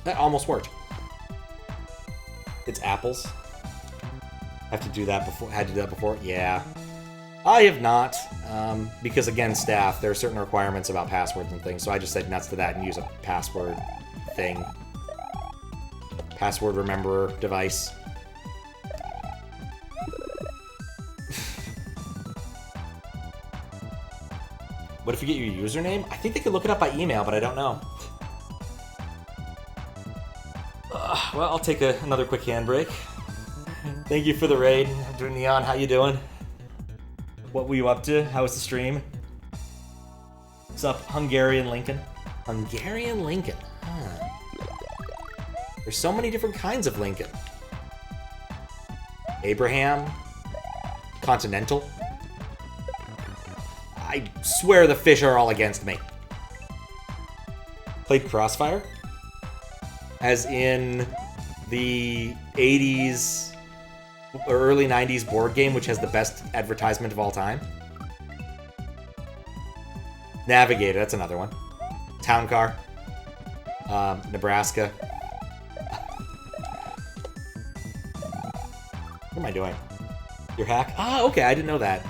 That almost worked. It's apples. Have to do that before. Had to do that before? Yeah. I have not, because again, staff, there are certain requirements about passwords and things, so I just said nuts to that and use a password thing. Password rememberer device. What if you get your username? I think they could look it up by email, but I don't know. Well, I'll take another quick handbrake. Thank you for the raid. I'm doing Neon. How you doing? What were you up to? How was the stream? What's up, Hungarian Lincoln? Hungarian Lincoln. Huh. There's so many different kinds of Lincoln. Abraham. Continental. I swear the fish are all against me. Played Crossfire? As in the 80s or early 90s board game, which has the best advertisement of all time. Navigator, that's another one. Town Car. Nebraska. What am I doing? Your hack? Ah, okay, I didn't know that.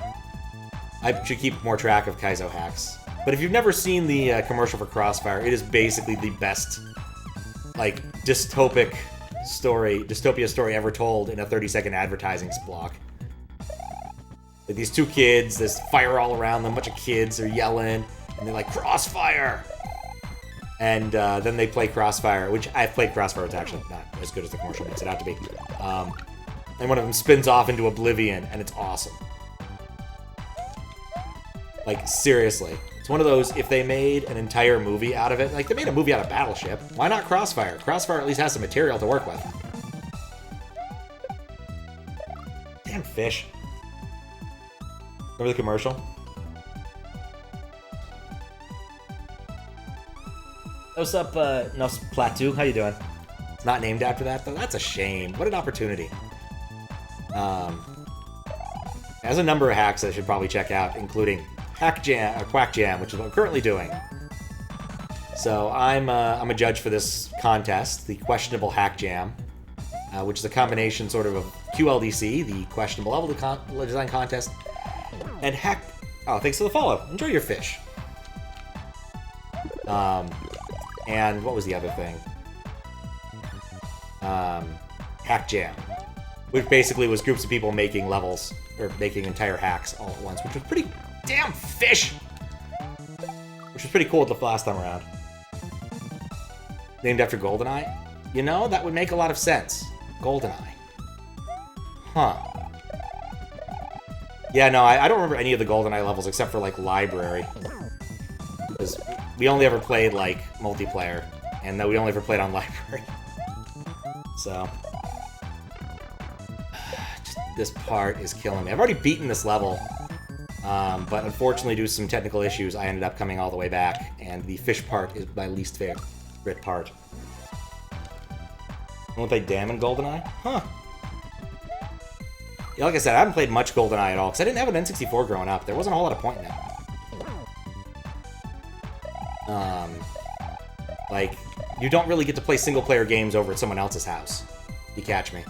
I should keep more track of Kaizo hacks. But if you've never seen the commercial for Crossfire, it is basically the best, like, dystopia story ever told in a 30-second advertising block. Like these two kids, there's fire all around them, a bunch of kids are yelling, and they're like, Crossfire! And then they play Crossfire, which I've played Crossfire, it's actually not as good as the commercial makes it out to be. And one of them spins off into oblivion, and it's awesome. Like, seriously. It's one of those, if they made an entire movie out of it, like, they made a movie out of Battleship, why not Crossfire? Crossfire at least has some material to work with. Damn fish. Remember the commercial? What's up, Nos Plateau? How you doing? It's not named after that, though? That's a shame. What an opportunity. There's a number of hacks I should probably check out, including Hackjam, or Quackjam, which is what I'm currently doing. So I'm a judge for this contest, the Questionable Hackjam, which is a combination sort of QLDC, the Questionable Level Design Contest, and Hack... Oh, thanks for the follow. Enjoy your fish. And what was the other thing? Hackjam, which basically was groups of people making levels, or making entire hacks all at once, which was pretty... Damn fish! Which was pretty cool the last time around. Named after GoldenEye? You know, that would make a lot of sense. GoldenEye. Huh. Yeah, no, I don't remember any of the GoldenEye levels except for, like, Library. Because we only ever played, like, multiplayer. And we only ever played on Library. So... Just, this part is killing me. I've already beaten this level. But unfortunately, due to some technical issues, I ended up coming all the way back, and the fish part is my least favorite part. You want to play Dam in GoldenEye? Huh. Yeah, like I said, I haven't played much GoldenEye at all, because I didn't have an N64 growing up. There wasn't a whole lot of point in it. Like, you don't really get to play single-player games over at someone else's house. You catch me.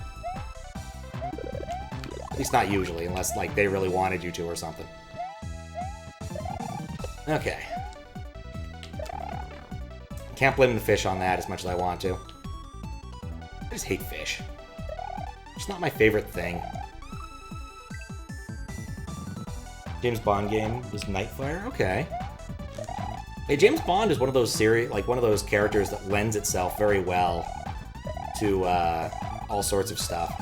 At least not usually, unless, like, they really wanted you to or something. Okay. Can't blame the fish on that as much as I want to. I just hate fish. It's not my favorite thing. James Bond game was Nightfire? Okay. Hey, James Bond is one of those one of those characters that lends itself very well to all sorts of stuff.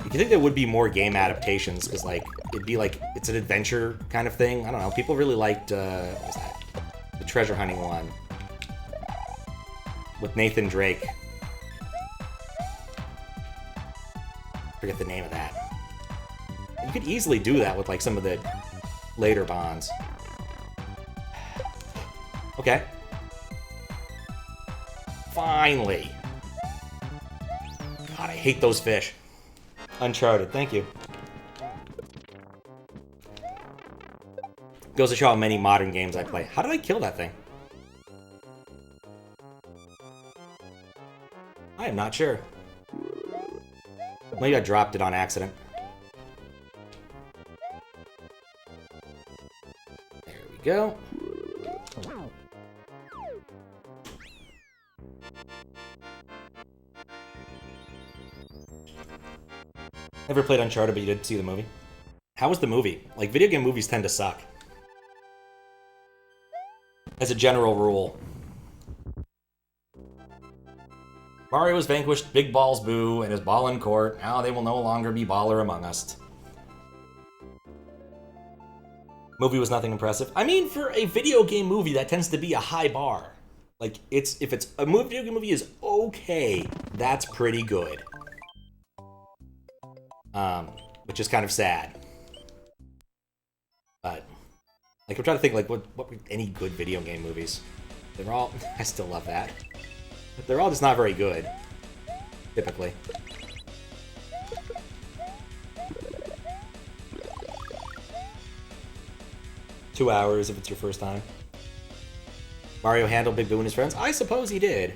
You think there would be more game adaptations, because, like, it'd be like, it's an adventure kind of thing. I don't know, people really liked, what was that? The treasure hunting one. With Nathan Drake. Forget the name of that. You could easily do that with, like, some of the later Bonds. Okay. Finally. God, I hate those fish. Uncharted, thank you. Goes to show how many modern games I play. How did I kill that thing? I am not sure. Maybe I dropped it on accident. There we go. Never played Uncharted, but you did see the movie. How was the movie? Like, video game movies tend to suck. As a general rule. Mario was vanquished, big balls boo, and his ball in court. Now they will no longer be baller among us. Movie was nothing impressive. I mean, for a video game movie, that tends to be a high bar. Like, if it's a video game movie is okay, that's pretty good. Which is kind of sad. But, like, I'm trying to think, like, what were any good video game movies? They're all, I still love that. But they're all just not very good. Typically. Two hours if it's your first time. Mario handled Big Boo and his friends? I suppose he did.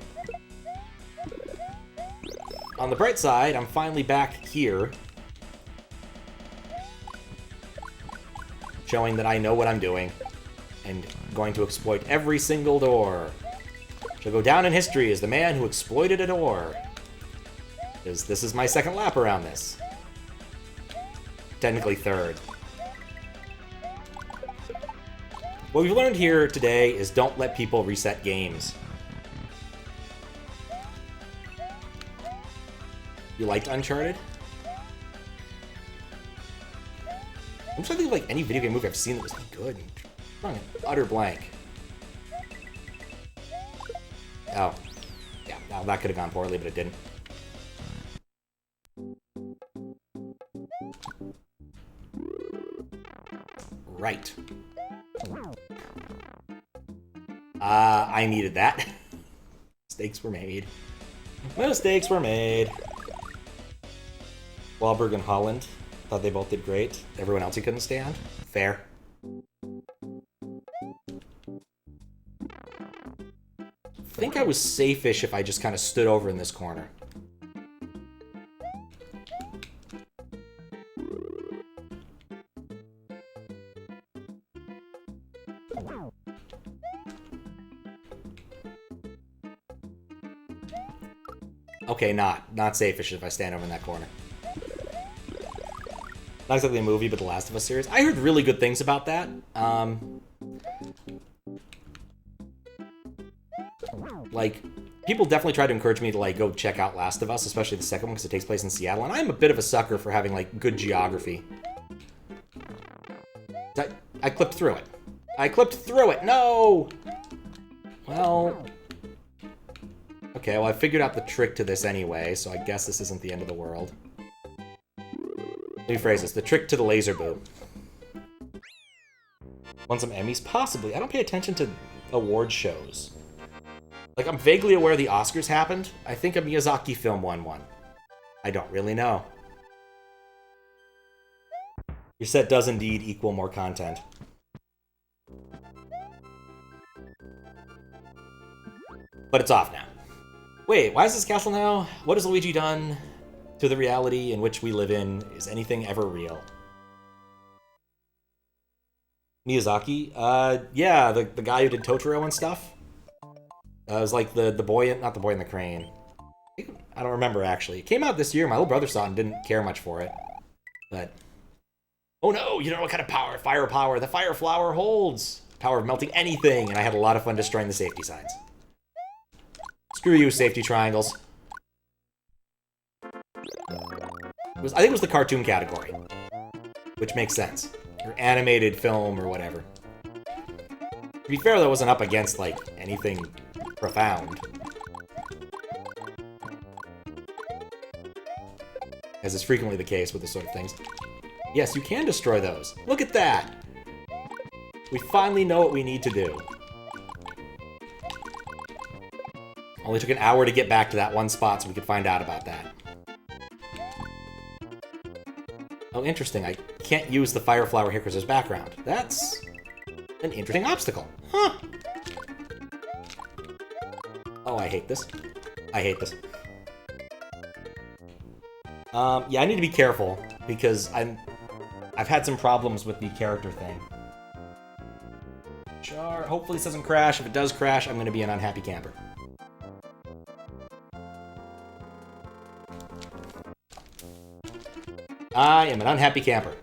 On the bright side, I'm finally back here. Showing that I know what I'm doing. And going to exploit every single door. Shall go down in history as the man who exploited a door. Because this is my second lap around this. Technically third. What we've learned here today is don't let people reset games. You liked Uncharted? I'm trying to think of like any video game movie I've seen that was good. I'm drawing an utter blank. Oh. Yeah, well, that could have gone poorly, but it didn't. Right. I needed that. Mistakes were made. Mistakes were made. Wahlberg and Holland. Thought they both did great. Everyone else he couldn't stand. Fair. I think I was safe-ish if I just kind of stood over in this corner. Okay, not safe-ish if I stand over in that corner. Not exactly a movie, but the Last of Us series. I heard really good things about that. Like, people definitely tried to encourage me to, like, go check out Last of Us, especially the second one, because it takes place in Seattle, and I'm a bit of a sucker for having, like, good geography. I clipped through it. I clipped through it! No! Well... Okay, well, I figured out the trick to this anyway, so I guess this isn't the end of the world. Let me phrase this. The trick to the laser boo. Won some Emmys? Possibly. I don't pay attention to award shows. Like, I'm vaguely aware the Oscars happened. I think a Miyazaki film won one. I don't really know. Your set does indeed equal more content. But it's off now. Wait, why is this castle now? What has Luigi done to the reality in which we live in? Is anything ever real? Miyazaki? Yeah, the guy who did Totoro and stuff. It was like the boy, not the boy in the crane. I don't remember, actually. It came out this year. My little brother saw it and didn't care much for it. But... Oh no, you don't know what kind of power, fire power, the fire flower holds. Power of melting anything, and I had a lot of fun destroying the safety signs. Screw you, safety triangles. I think it was the cartoon category. Which makes sense. Or animated film or whatever. To be fair, that wasn't up against, like, anything profound. As is frequently the case with this sort of things. Yes, you can destroy those. Look at that! We finally know what we need to do. Only took an hour to get back to that one spot so we could find out about that. Oh, interesting. I can't use the fire flower here because there's background. That's an interesting obstacle. Huh. Oh, I hate this. I hate this. Yeah, I need to be careful because I've had some problems with the character thing. Sure, hopefully this doesn't crash. If it does crash, I'm going to be an unhappy camper. I am an unhappy camper.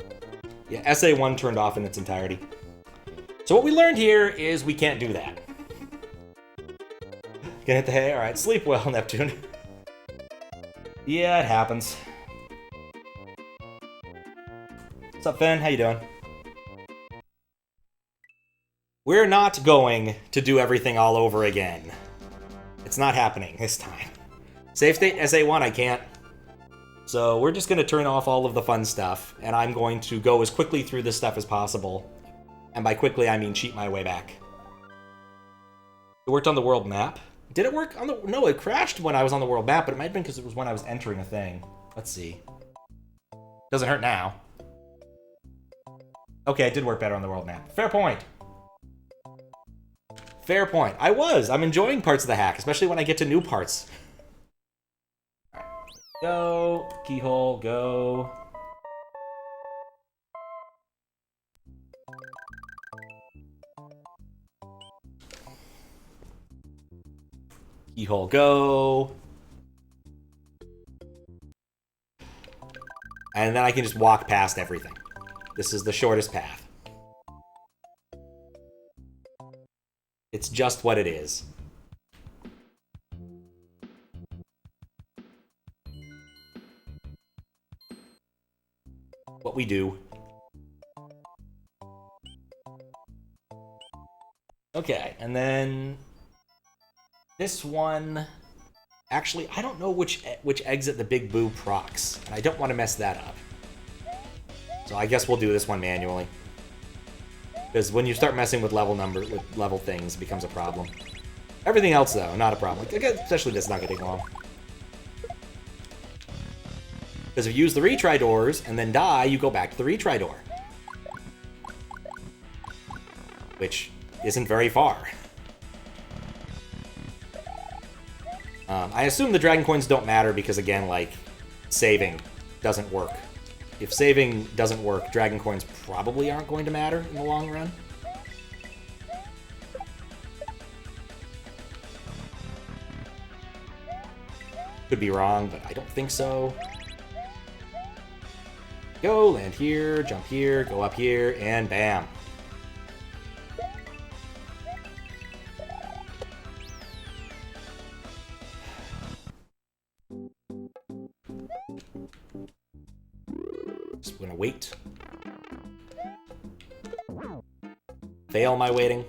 Yeah, SA1 turned off in its entirety. So what we learned here is we can't do that. Gonna hit the hay? Alright, sleep well, Neptune. Yeah, it happens. What's up, Finn? How you doing? We're not going to do everything all over again. It's not happening this time. Save state SA1, I can't. So we're just going to turn off all of the fun stuff, and I'm going to go as quickly through this stuff as possible. And by quickly, I mean cheat my way back. It worked on the world map. Did it work on the... No, it crashed when I was on the world map, but it might have been because it was when I was entering a thing. Let's see. Doesn't hurt now. Okay, it did work better on the world map. Fair point. Fair point. I'm enjoying parts of the hack, especially when I get to new parts. Go. Keyhole, go. Keyhole go. And then I can just walk past everything. This is the shortest path. It's just what it is. What we do. Okay, and then this one. Actually, I don't know which exit the Big Boo procs, and I don't want to mess that up. So I guess we'll do this one manually. Because when you start messing with level things, it becomes a problem. Everything else, though, not a problem. Especially this, not going to take long. Because if you use the retry doors and then die, you go back to the retry door. Which isn't very far. I assume the dragon coins don't matter because, again, like, saving doesn't work. If saving doesn't work, dragon coins probably aren't going to matter in the long run. Could be wrong, but I don't think so. Go, land here, jump here, go up here, and bam. Just gonna wait. Fail my waiting.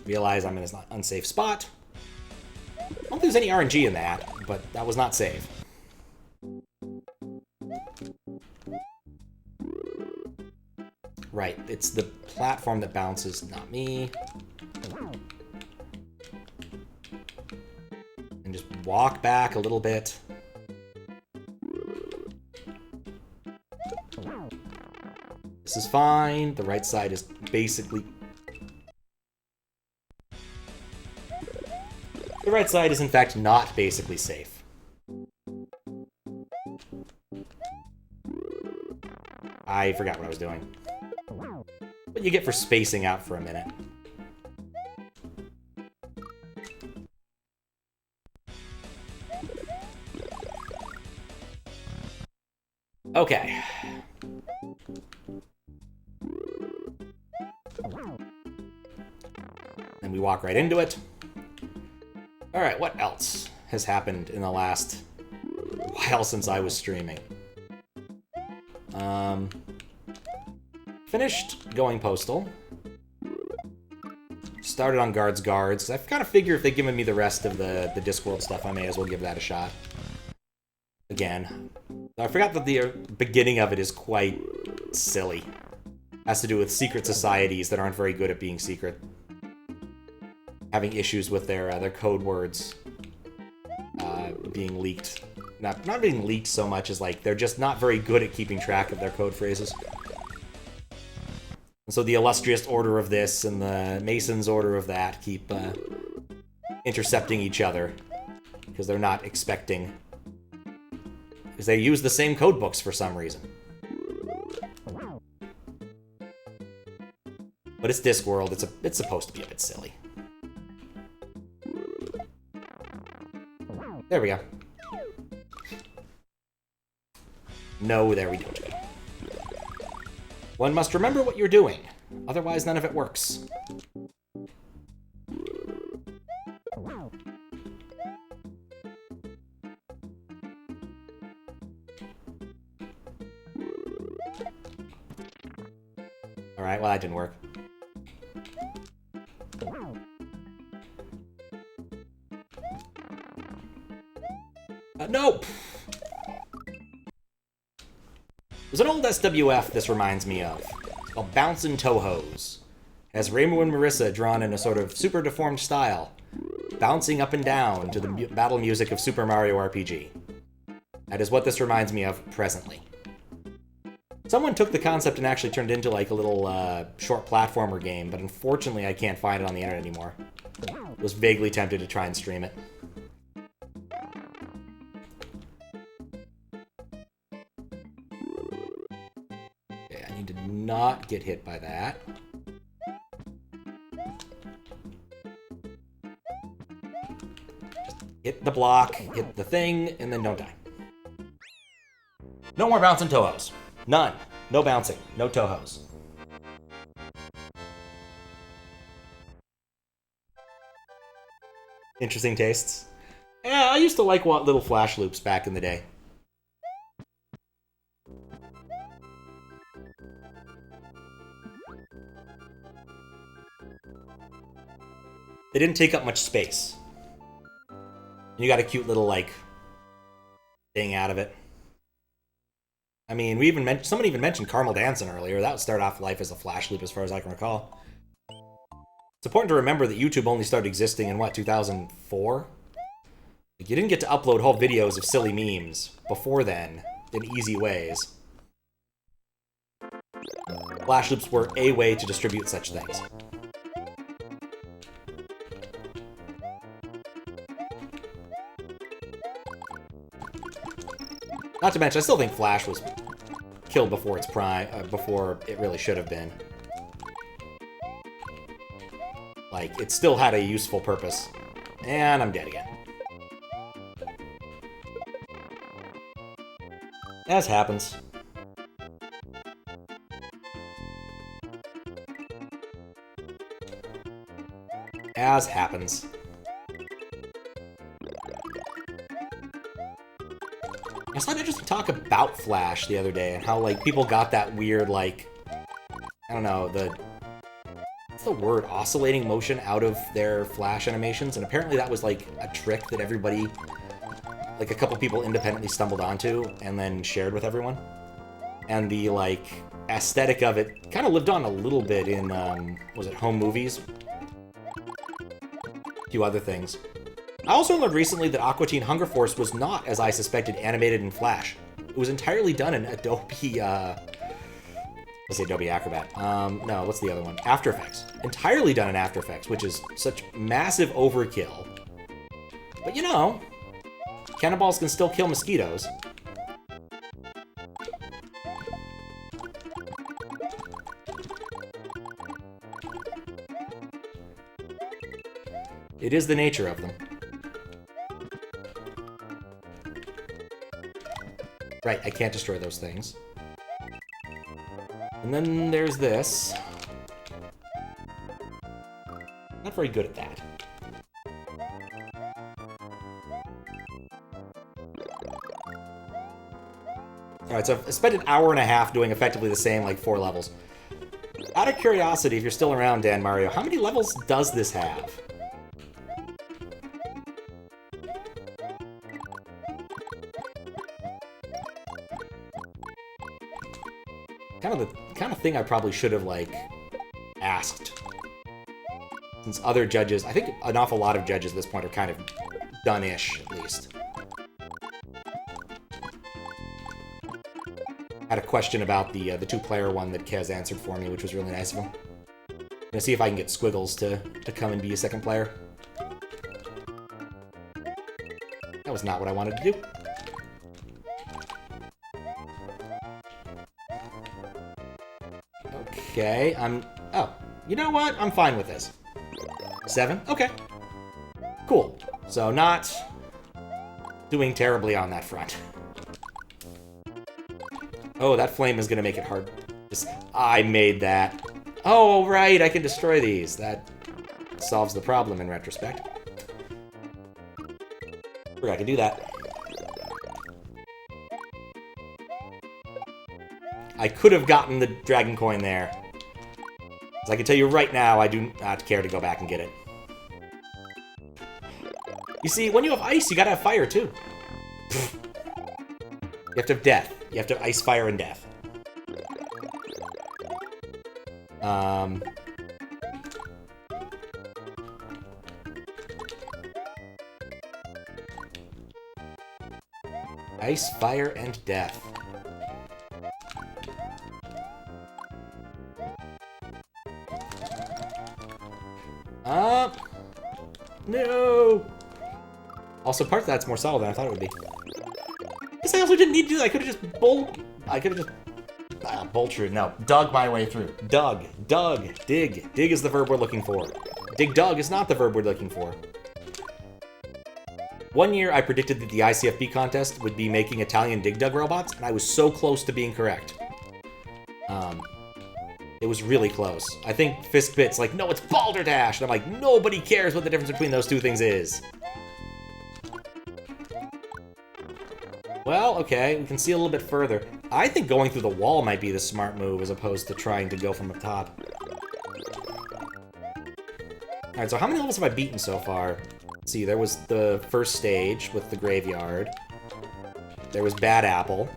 Realize I'm in an unsafe spot. I don't think there's any RNG in that, but that was not safe. Right, it's the platform that bounces, not me. And just walk back a little bit. This is fine. The right side is basically... The right side is, in fact, not basically safe. I forgot what I was doing. What you get for spacing out for a minute. Okay. Then we walk right into it. Alright, what else has happened in the last while since I was streaming? Finished going postal. Started on guards, because I kind of figure if they've given me the rest of the Discworld stuff, I may as well give that a shot. Again. I forgot that the beginning of it is quite silly. Has to do with secret societies that aren't very good at being secret. Having issues with their code words being leaked. Not being leaked so much as, like, they're just not very good at keeping track of their code phrases. And so the illustrious order of this and the Mason's order of that keep intercepting each other. Because they're not expecting... Because they use the same code books for some reason. But it's Discworld, it's supposed to be a bit silly. There we go. No, there we don't go. One must remember what you're doing, otherwise none of it works. Alright, well that didn't work. Nope! There's an old SWF this reminds me of. It's called Bouncin' Tohos. It has Reimu and Marissa drawn in a sort of super deformed style, bouncing up and down to the battle music of Super Mario RPG. That is what this reminds me of presently. Someone took the concept and actually turned it into like a little short platformer game, but unfortunately I can't find it on the internet anymore. I was vaguely tempted to try and stream it. Not get hit by that. Hit the block, hit the thing, and then don't die. No more bouncing Touhous. None. No bouncing. No Touhous. Interesting tastes. Yeah, I used to like little flash loops back in the day. They didn't take up much space. You got a cute little, like, thing out of it. I mean, someone even mentioned Caramel Dancing earlier. That would start off life as a flash loop as far as I can recall. It's important to remember that YouTube only started existing in, what, 2004? You didn't get to upload whole videos of silly memes before then in easy ways. Flash loops were a way to distribute such things. Not to mention, I still think Flash was killed before its prime, before it really should have been. Like, it still had a useful purpose. And I'm dead again. As happens. As happens. I saw an interesting talk about Flash the other day and how, like, people got that weird, like, I don't know, what's the word? Oscillating motion out of their Flash animations, and apparently that was, like, a trick that everybody, like, a couple people independently stumbled onto and then shared with everyone. And the, like, aesthetic of it kind of lived on a little bit in, was it Home Movies? A few other things. I also learned recently that Aqua Teen Hunger Force was not, as I suspected, animated in Flash. It was entirely done in Adobe, let's say Adobe Acrobat. No, what's the other one? After Effects. Entirely done in After Effects, which is such massive overkill. But you know, cannonballs can still kill mosquitoes. It is the nature of them. Right, I can't destroy those things. And then there's this. Not very good at that. Alright, so I've spent an hour and a half doing effectively the same, like, 4 levels. Out of curiosity, if you're still around, Dan Mario, how many levels does this have? Kind of thing I probably should have, like, asked. Since other judges, I think an awful lot of judges at this point are kind of done-ish, at least. I had a question about the 2-player one that Kez answered for me, which was really nice of him. I'm gonna see if I can get Squiggles to come and be a second player. That was not what I wanted to do. Okay, oh, you know what? I'm fine with this. 7? Okay. Cool. So not doing terribly on that front. Oh, that flame is gonna make it hard. I made that. Oh, right, I can destroy these. That solves the problem in retrospect. Forgot I could do that. I could have gotten the dragon coin there. As I can tell you right now, I do not care to go back and get it. You see, when you have ice, you gotta have fire, too. You have to have death. You have to have ice, fire, and death. Ice, fire, and death. No! Also, part of that's more solid than I thought it would be. Guess I also didn't need to do that. I could have just dug my way through. Dug. Dig. Dig is the verb we're looking for. Dig dug is not the verb we're looking for. One year, I predicted that the ICFP contest would be making Italian dig dug robots, and I was so close to being correct. It was really close. I think Fistbit's like, no, it's Balderdash! And I'm like, nobody cares what the difference between those two things is. Well, okay, we can see a little bit further. I think going through the wall might be the smart move as opposed to trying to go from the top. Alright, so how many levels have I beaten so far? Let's see, there was the first stage with the graveyard. There was Bad Apple.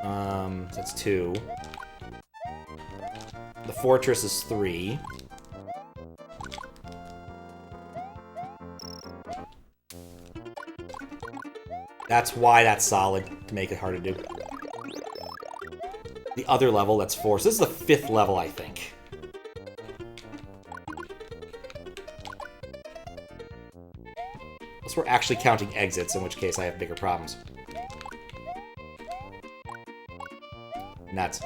That's 2. The Fortress is 3. That's why that's solid, to make it hard to do. The other level, that's 4. So this is the 5th level, I think. Unless we're actually counting exits, in which case I have bigger problems. Nuts.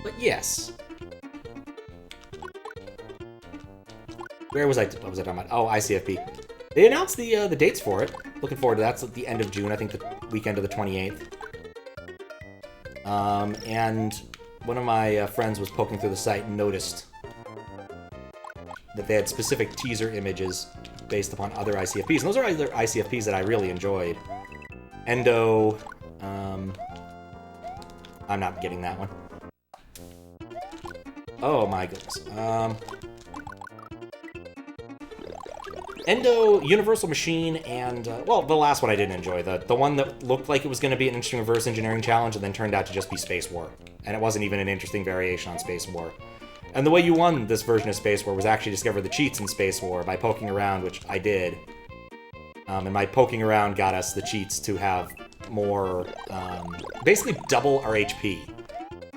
But yes. Where was I? What was I talking about? Oh, ICFP. They announced the dates for it. Looking forward to that. It's at the end of June. I think the weekend of the 28th. And one of my friends was poking through the site and noticed that they had specific teaser images based upon other ICFPs. And those are other ICFPs that I really enjoyed. Endo. I'm not getting that one. Oh my goodness. Endo, Universal Machine, and, well, the last one I didn't enjoy. The one that looked like it was going to be an interesting reverse engineering challenge and then turned out to just be Space War. And it wasn't even an interesting variation on Space War. And the way you won this version of Space War was actually discover the cheats in Space War by poking around, which I did. And my poking around got us the cheats to have more, basically double our HP.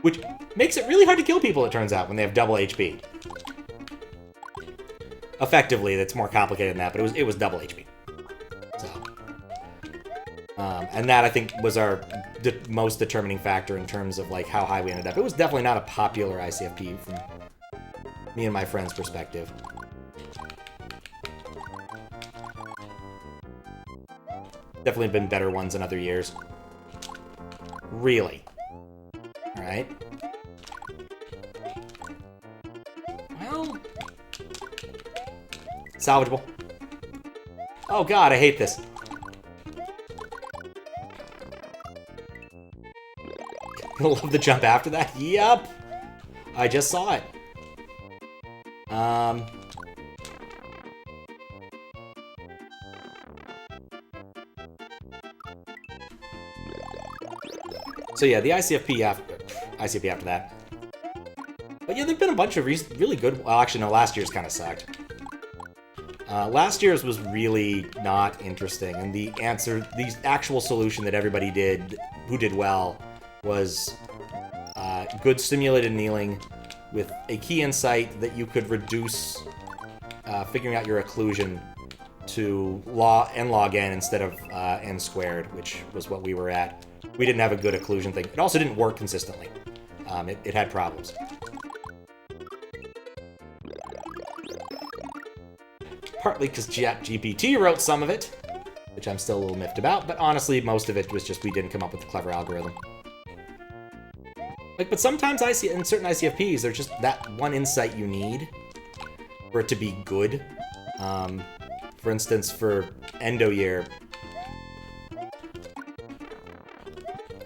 Which makes it really hard to kill people, it turns out, when they have double HP. Effectively, that's more complicated than that, but it was double HP. So, and that, I think, was our most determining factor in terms of, like, how high we ended up. It was definitely not a popular ICFP from me and my friend's perspective. Definitely been better ones in other years. Really. Alright. Well... salvageable. Oh god, I hate this. Gonna love the jump after that? Yup! I just saw it. So yeah, the ICFP after that. But yeah, there've been a bunch of really good... Well, actually, no, last year's kind of sucked. Last year's was really not interesting, and the actual solution that everybody did, who did well, was good simulated annealing with a key insight that you could reduce figuring out your occlusion to log n instead of n squared, which was what we were at. We didn't have a good occlusion thing. It also didn't work consistently. It had problems. Partly because ChatGPT wrote some of it, which I'm still a little miffed about, but honestly, most of it was just we didn't come up with a clever algorithm. Like, but sometimes in certain ICFPs, there's just that one insight you need for it to be good. For instance, for Endo Year,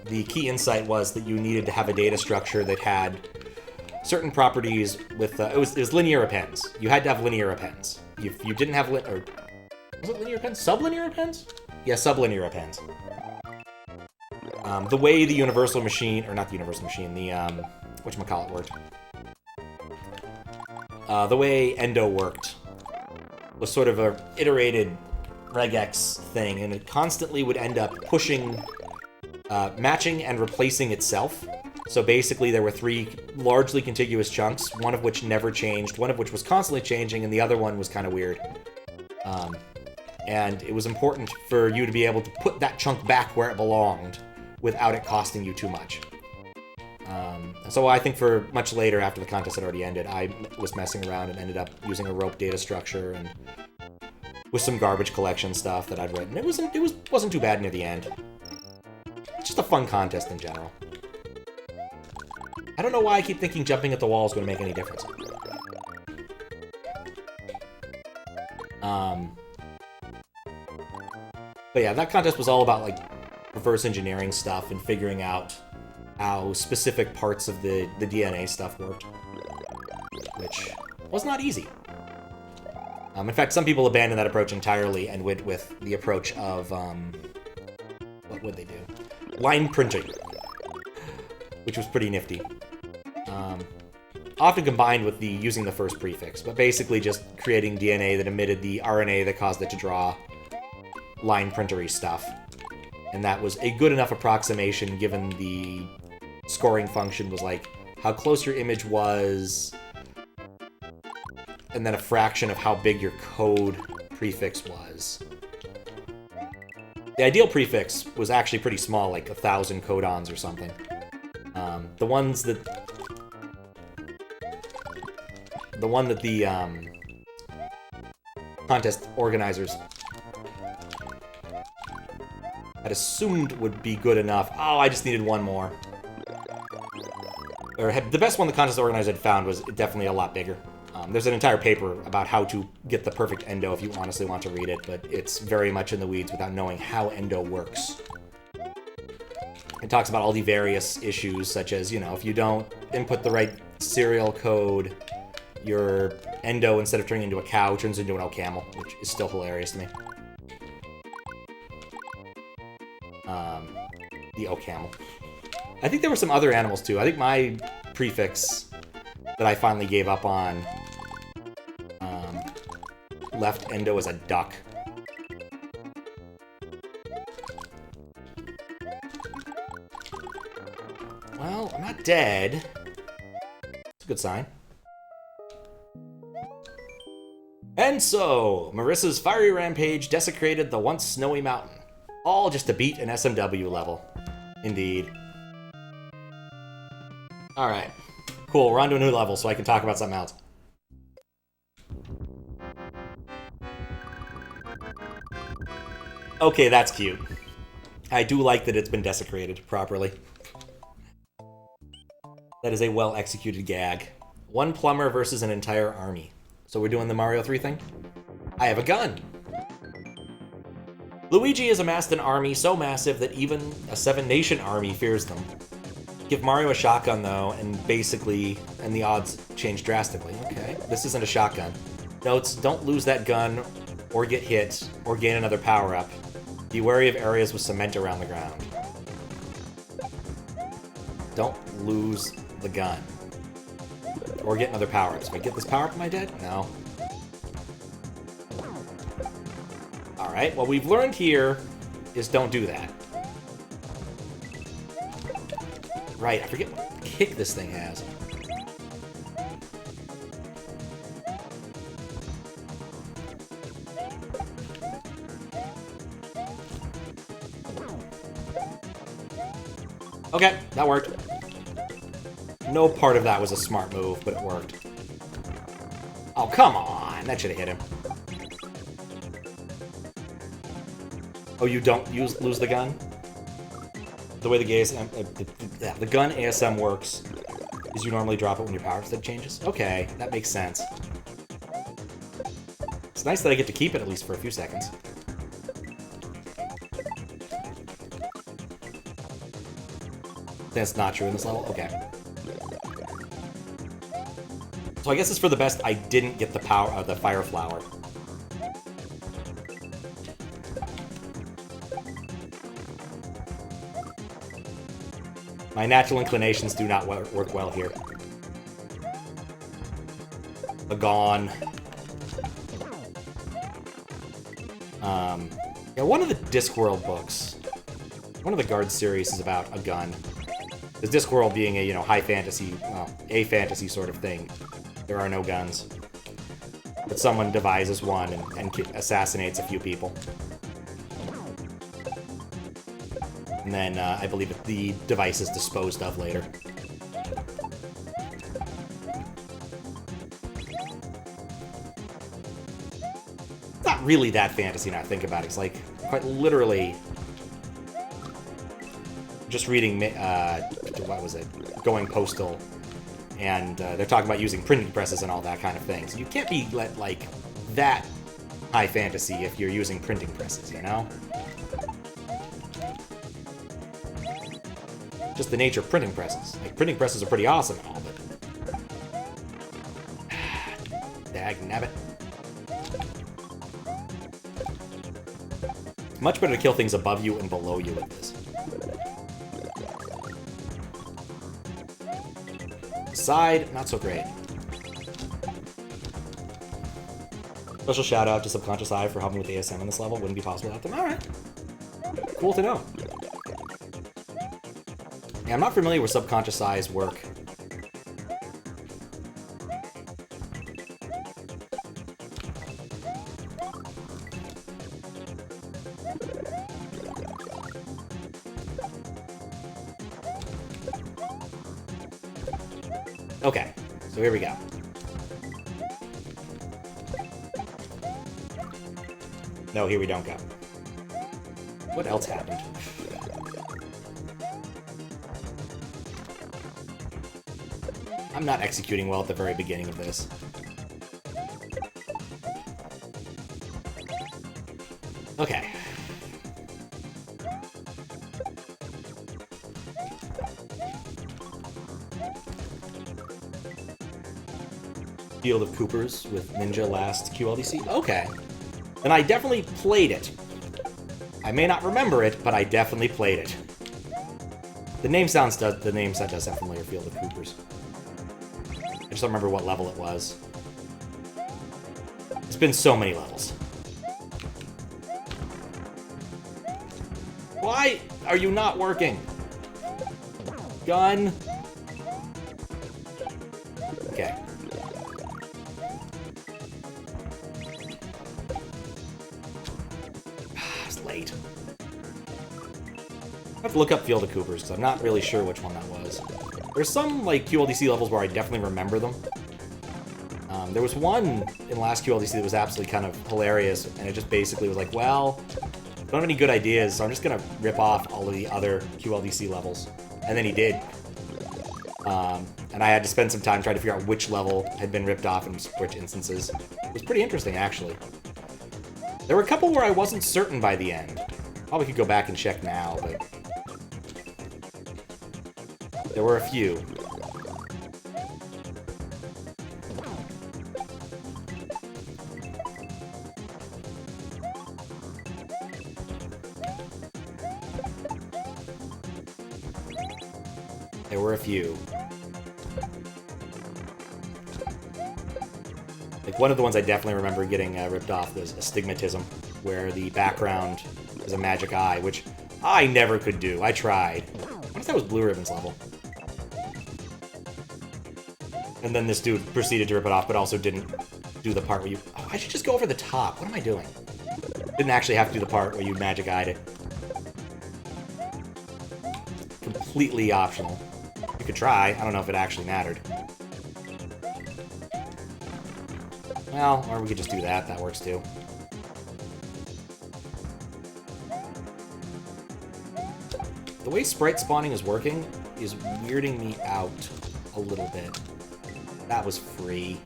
the key insight was that you needed to have a data structure that had certain properties with... it was linear appends. You had to have linear appends. If you didn't have... was it linear appends? Sublinear appends? Yeah, sublinear appends. The way the universal machine... Or not the universal machine, the... whatchamacallit worked. The way Endo worked was sort of a iterated regex thing, and it constantly would end up pushing... matching and replacing itself. So basically there were 3 largely contiguous chunks, one of which never changed, one of which was constantly changing, and the other one was kind of weird. And it was important for you to be able to put that chunk back where it belonged without it costing you too much. So I think for much later, after the contest had already ended, I was messing around and ended up using a rope data structure and with some garbage collection stuff that I'd written. It wasn't too bad near the end. It's just a fun contest in general. I don't know why I keep thinking jumping at the wall is going to make any difference. But yeah, that contest was all about, like, reverse engineering stuff and figuring out how specific parts of the DNA stuff worked. Which was not easy. In fact, some people abandoned that approach entirely and went with the approach of, what would they do? Line printing. Which was pretty nifty. Often combined with using the first prefix, but basically just creating DNA that emitted the RNA that caused it to draw line printery stuff. And that was a good enough approximation given the scoring function was like how close your image was, and then a fraction of how big your code prefix was. The ideal prefix was actually pretty small, like 1,000 codons or something. The one that the contest organizers had assumed would be good enough. Oh, I just needed one more. The best one the contest organizer had found was definitely a lot bigger. There's an entire paper about how to get the perfect endo if you honestly want to read it, but it's very much in the weeds without knowing how endo works. It talks about all the various issues, such as, you know, if you don't input the right serial code, your endo, instead of turning into a cow, turns into an old camel, which is still hilarious to me. The old camel. I think there were some other animals, too. I think my prefix that I finally gave up on left endo as a duck. Well, I'm not dead. It's a good sign. And so, Marissa's fiery rampage desecrated the once snowy mountain. All just to beat an SMW level. Indeed. Alright. Cool, we're on to a new level, so I can talk about something else. Okay, that's cute. I do like that it's been desecrated properly. That is a well-executed gag. One plumber versus an entire army. So we're doing the Mario 3 thing? I have a gun! Luigi has amassed an army so massive that even a 7-nation army fears them. Give Mario a shotgun, though, and the odds change drastically. Okay, this isn't a shotgun. Notes, don't lose that gun, or get hit, or gain another power-up. Be wary of areas with cement around the ground. Don't lose the gun. Or get another power-up. So if I get this power-up, am I dead? No. Alright, what we've learned here is don't do that. Right, I forget what kick this thing has. Okay, that worked. No part of that was a smart move, but it worked. Oh, come on! That should have hit him. Oh, you don't lose the gun? The way the the gun ASM works is you normally drop it when your power state changes. Okay, that makes sense. It's nice that I get to keep it at least for a few seconds. That's not true in this level? Okay. So I guess it's for the best I didn't get the power of the fire flower. My natural inclinations do not work well here. Gone. Yeah, one of the Discworld books, one of the Guard series is about a gun. Because Discworld being a, high fantasy, well, a fantasy sort of thing, there are no guns. But someone devises one and assassinates a few people. And then, I believe the device is disposed of later. It's not really that fantasy now I think about it. It's like, quite literally, just reading, what was it? Going Postal, and they're talking about using printing presses and all that kind of thing. So you can't be, like, that high fantasy if you're using printing presses, you know? Just the nature of printing presses. Like, printing presses are pretty awesome and all, but... Dagnabbit. Much better to kill things above you and below you with this. Side, not so great. Special shout out to SubconsciousEye for helping with the ASM on this level. Wouldn't be possible without them. Alright. Cool to know. Yeah, I'm not familiar with SubconsciousEye's work. Okay, so here we go. No, here we don't go. What else happened? I'm not executing well at the very beginning of this. Okay. Field of Coopers with Ninja last QLDC? Okay. And I definitely played it. I may not remember it, but I definitely played it. The name set does have familiar Field of Coopers. I just don't remember what level it was. It's been so many levels. Why are you not working? Gun. Okay. It's late. I have to look up Field of Coopers because I'm not really sure which one that was. There's some, like, QLDC levels where I definitely remember them. There was one in last QLDC that was absolutely kind of hilarious, and it just basically was like, well, I don't have any good ideas, so I'm just gonna rip off all of the other QLDC levels. And then he did. And I had to spend some time trying to figure out which level had been ripped off in which instances. It was pretty interesting, actually. There were a couple where I wasn't certain by the end. Probably could go back and check now, but... there were a few. There were a few. Like, one of the ones I definitely remember getting ripped off was Astigmatism, where the background is a magic eye, which I never could do. I tried. I wonder if that was Blue Ribbon's level. And then this dude proceeded to rip it off, but also didn't do the part where you... oh, I should just go over the top. What am I doing? Didn't actually have to do the part where you magic eyed it. Completely optional. You could try. I don't know if it actually mattered. Well, or we could just do that. That works too. The way sprite spawning is working is weirding me out a little bit. That was free.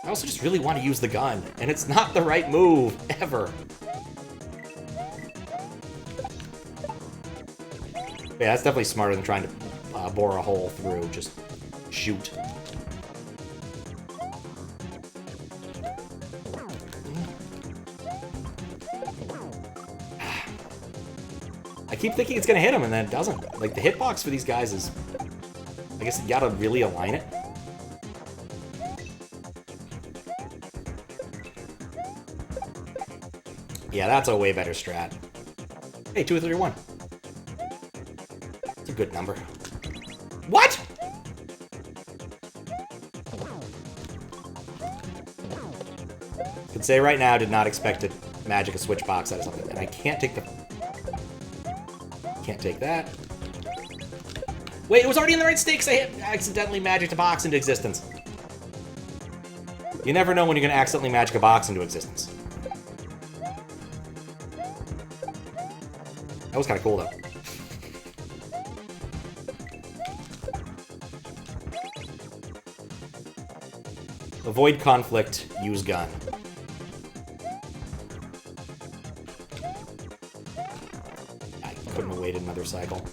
I also just really want to use the gun, and it's not the right move, ever. Yeah, that's definitely smarter than trying to bore a hole through. Just shoot. I keep thinking it's gonna hit him, and then it doesn't. Like, the hitbox for these guys is... I guess you gotta really align it. Yeah, that's a way better strat. Hey, 2 3 1. It's a good number. What?! Could say right now, did not expect to magic a switch box out of something, and I can't take the... can't take that. Wait, it was already in the right state because I accidentally magicked a box into existence. You never know when you're going to accidentally magic a box into existence. That was kind of cool, though. Avoid conflict, use gun. I couldn't have waited another cycle.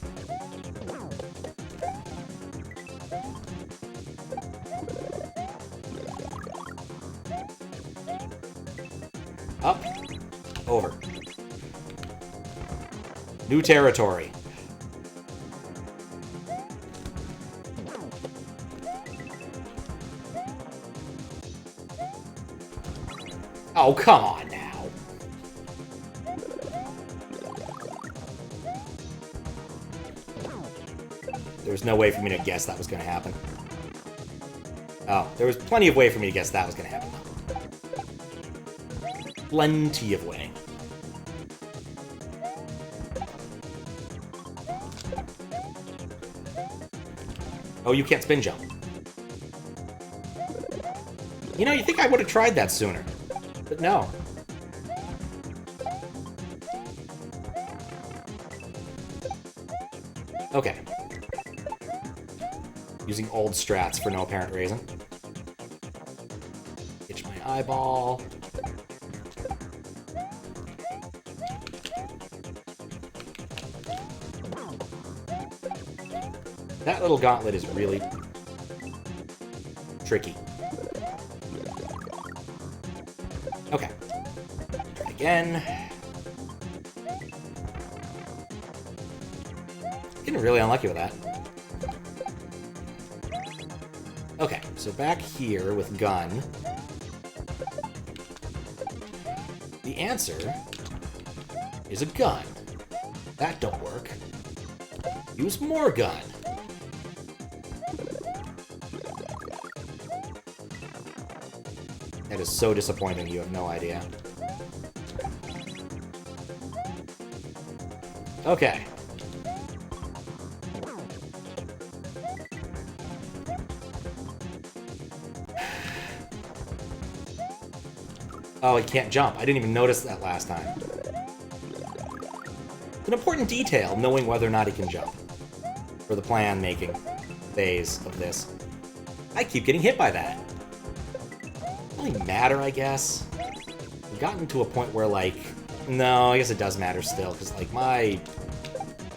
Up. Over. New territory. Oh, come on now. There was no way for me to guess that was going to happen. Oh, there was plenty of way for me to guess that was going to happen, though. Plenty of way. Oh, you can't spin jump. You know, you think I would have tried that sooner. But no. Okay. Using old strats for no apparent reason. Itch my eyeball. That little gauntlet is really tricky. Okay. Try again. Getting really unlucky with that. Okay, so back here with gun. The answer is a gun. That don't work. Use more gun. That is so disappointing, you have no idea. Okay. Oh, he can't jump. I didn't even notice that last time. It's an important detail, knowing whether or not he can jump. For the plan-making phase of this. I keep getting hit by that. Doesn't really matter, I guess. I've gotten to a point where, like... No, I guess it does matter still, because, like, my...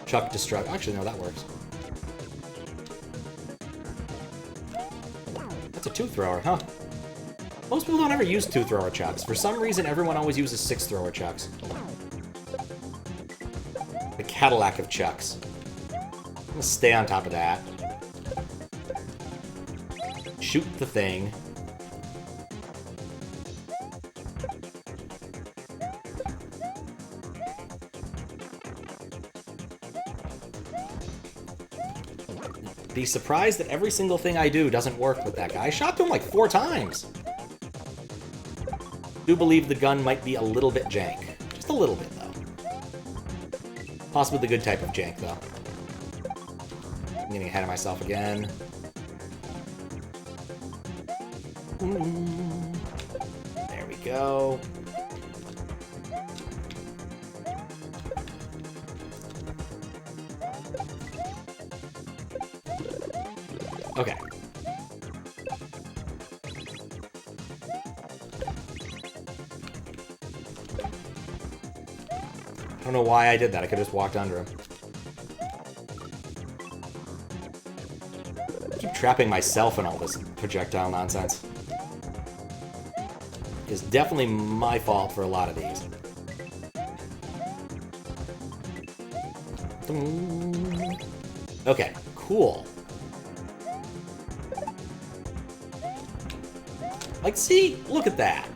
Chuck destruct... Actually, no, that works. That's a two-thrower, huh? Most people don't ever use two-thrower chucks. For some reason, everyone always uses six-thrower chucks. The Cadillac of chucks. I'm gonna stay on top of that. Shoot the thing. Be surprised that every single thing I do doesn't work with that guy. I shot through him like 4 times. I do believe the gun might be a little bit jank. Just a little bit, though. Possibly the good type of jank, though. I'm getting ahead of myself again. There we go. Okay. I don't know why I did that. I could have just walked under him. I keep trapping myself in all this projectile nonsense. It's definitely my fault for a lot of these. Okay, cool. Like, see? Look at that.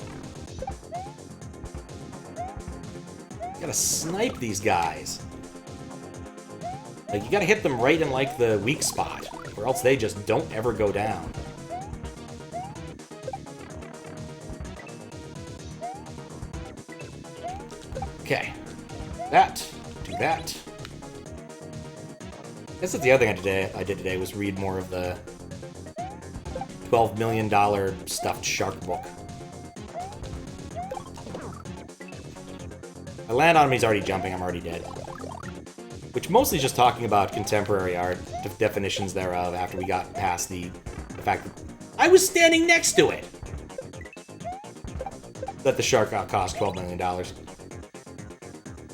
Gotta snipe these guys. Like, you gotta hit them right in, like, the weak spot, or else they just don't ever go down. Okay. That. Do that. This is the other thing I did today was read more of the $12 million stuffed shark book. I land on him, he's already jumping, I'm already dead. Which mostly is just talking about contemporary art, definitions thereof, after we got past the fact that I was standing next to it! That the shark cost $12 million.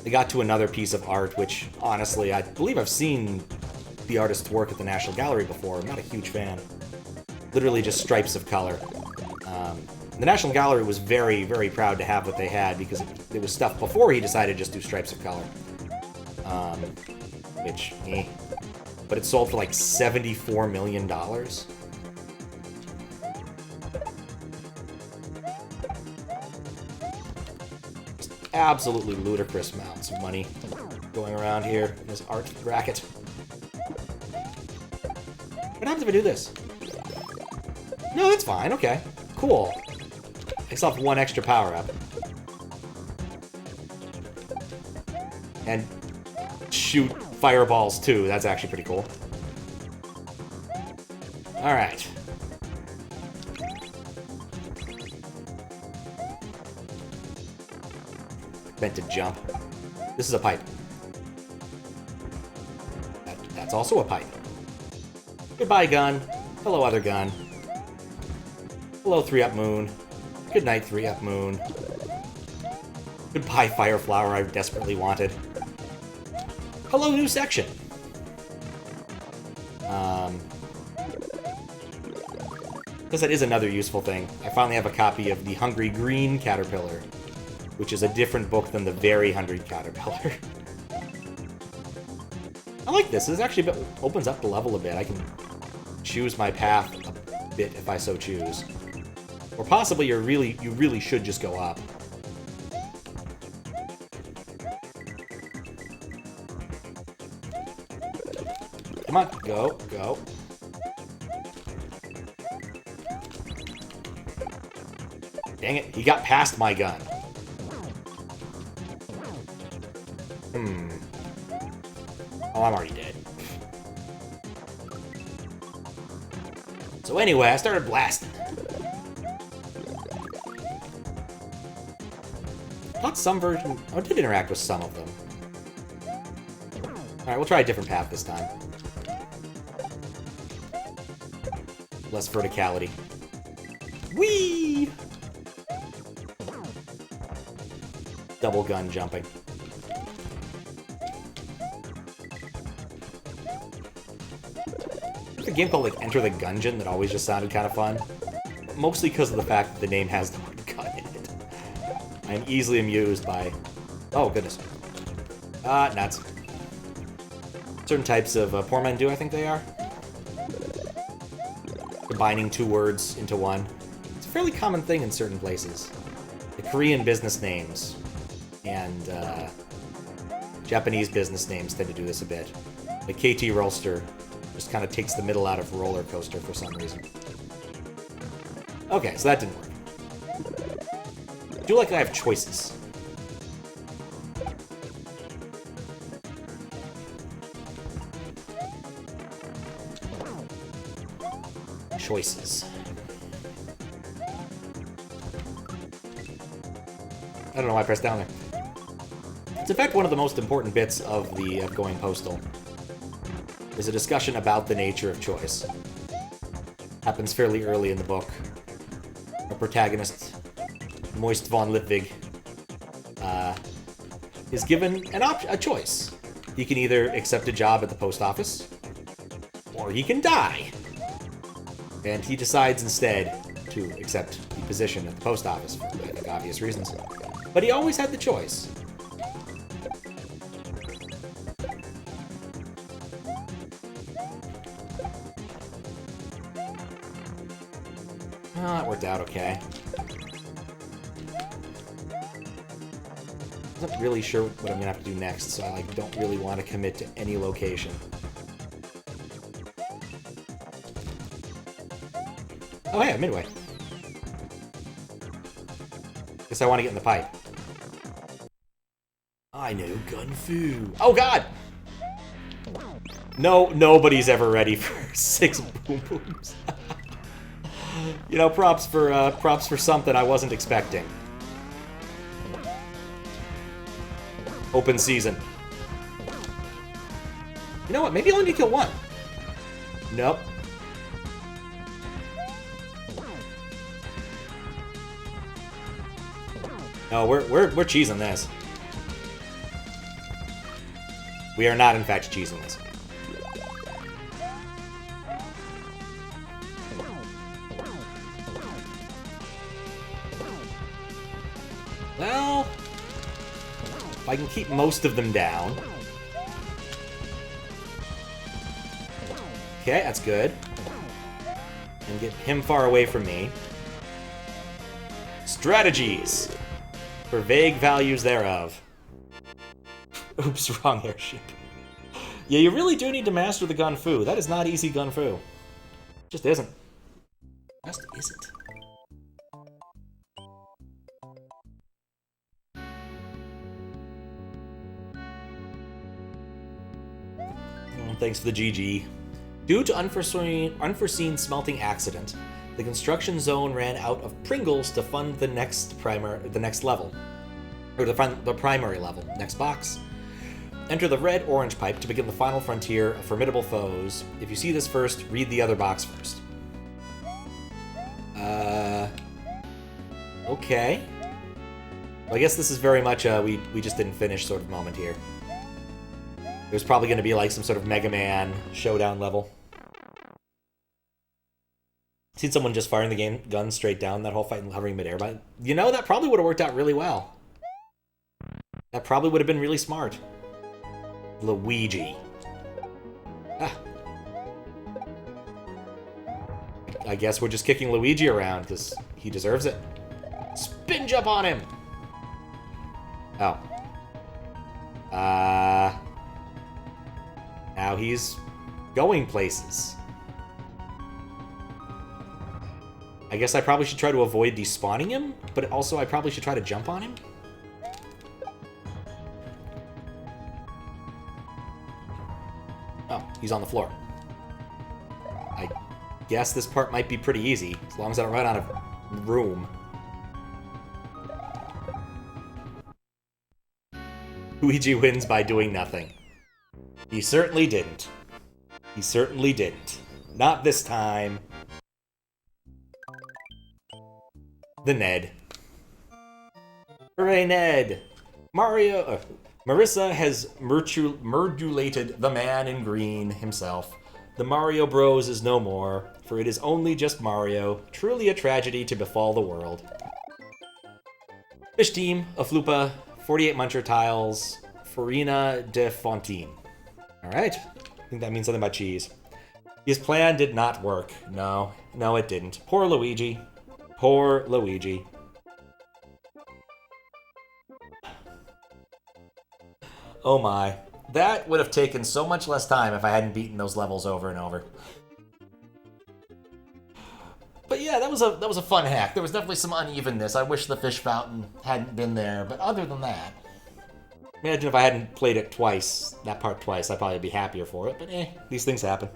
They got to another piece of art, which, honestly, I believe I've seen the artist's work at the National Gallery before. I'm not a huge fan. Literally just stripes of color. The National Gallery was very, very proud to have what they had, because it was stuff before he decided to just do stripes of color. Which, But it sold for like $74 million. Absolutely ludicrous amounts of money going around here in this art racket. What happens if I do this? No, that's fine. Okay. Cool. I still have one extra power-up. And shoot fireballs, too. That's actually pretty cool. Alright. Meant to jump. This is a pipe. That's also a pipe. Goodbye, gun. Hello, other gun. Hello, 3-up moon. Good night, 3-up moon. Goodbye, fire flower I desperately wanted. Hello, new section. Because that is another useful thing. I finally have a copy of The Hungry Green Caterpillar, which is a different book than The Very Hungry Caterpillar. I like this. This actually opens up the level a bit. I can choose my path a bit if I so choose. Or possibly you really should just go up. Come on, go, go. Dang it, he got past my gun. Oh, I'm already dead. So anyway, I started blasting. I thought some version... I did interact with some of them. Alright, we'll try a different path this time. Less verticality. Whee! Double gun jumping. There's a game called like Enter the Gungeon that always just sounded kind of fun. Mostly because of the fact that the name has the word gun in it. I am easily amused by... Oh, goodness. Nuts. Certain types of portmanteau, I think they are. Combining two words into one. It's a fairly common thing in certain places. The Korean business names and Japanese business names tend to do this a bit. The KT Rolster just kind of takes the middle out of roller coaster for some reason. Okay, so that didn't work. I do like that I have choices. Choices. I don't know why I pressed down there. It's in fact one of the most important bits of the Going Postal. There's a discussion about the nature of choice. Happens fairly early in the book. Our protagonist, Moist von Lipwig, is given a choice. He can either accept a job at the post office, or he can die. And he decides instead to accept the position at the post office for, I think, obvious reasons. But he always had the choice. Well, that worked out okay. I'm not really sure what I'm gonna have to do next, so I don't really want to commit to any location. Oh, hey, I'm midway. Guess I want to get in the pipe. I know Gun Fu. Oh, God! No, nobody's ever ready for 6 Boom Booms. You know, props for something I wasn't expecting. Open season. You know what? Maybe I only need to kill one. Nope. No, we're cheesing this. We are not, in fact, cheesing this. Well, if I can keep most of them down. Okay, that's good. And get him far away from me. Strategies for vague values thereof. Oops, wrong airship. Yeah, you really do need to master the gun fu. That is not easy gun fu. Just isn't. Just isn't. Thanks for the GG. Due to unforeseen smelting accident, the construction zone ran out of Pringles to fund the next level. Or to fund the primary level. Next box. Enter the red-orange pipe to begin the final frontier of formidable foes. If you see this first, read the other box first. Okay. Well, I guess this is very much a we just didn't finish sort of moment here. There's probably going to be like some sort of Mega Man showdown level. Seen someone just firing the gun straight down that whole fight and hovering midair. But you know, that probably would have worked out really well. That probably would have been really smart. Luigi. Ah. I guess we're just kicking Luigi around because he deserves it. Spin jump on him! Oh. Now he's going places. I guess I probably should try to avoid despawning him, but also I probably should try to jump on him. Oh, he's on the floor. I guess this part might be pretty easy, as long as I don't run out of room. Luigi wins by doing nothing. He certainly didn't. He certainly didn't. Not this time. The Ned. Hooray, Ned! Marissa has murdulated the man in green himself. The Mario Bros is no more, for it is only just Mario. Truly a tragedy to befall the world. Fish Team, Aflupa, 48 Muncher Tiles, Farina de Fontaine. Alright. I think that means something about cheese. His plan did not work. No, it didn't. Poor Luigi. Poor Luigi. Oh my. That would have taken so much less time if I hadn't beaten those levels over and over. But yeah, that was a fun hack. There was definitely some unevenness. I wish the fish fountain hadn't been there, but other than that, imagine if I hadn't played it twice, that part twice, I'd probably be happier for it, but these things happen.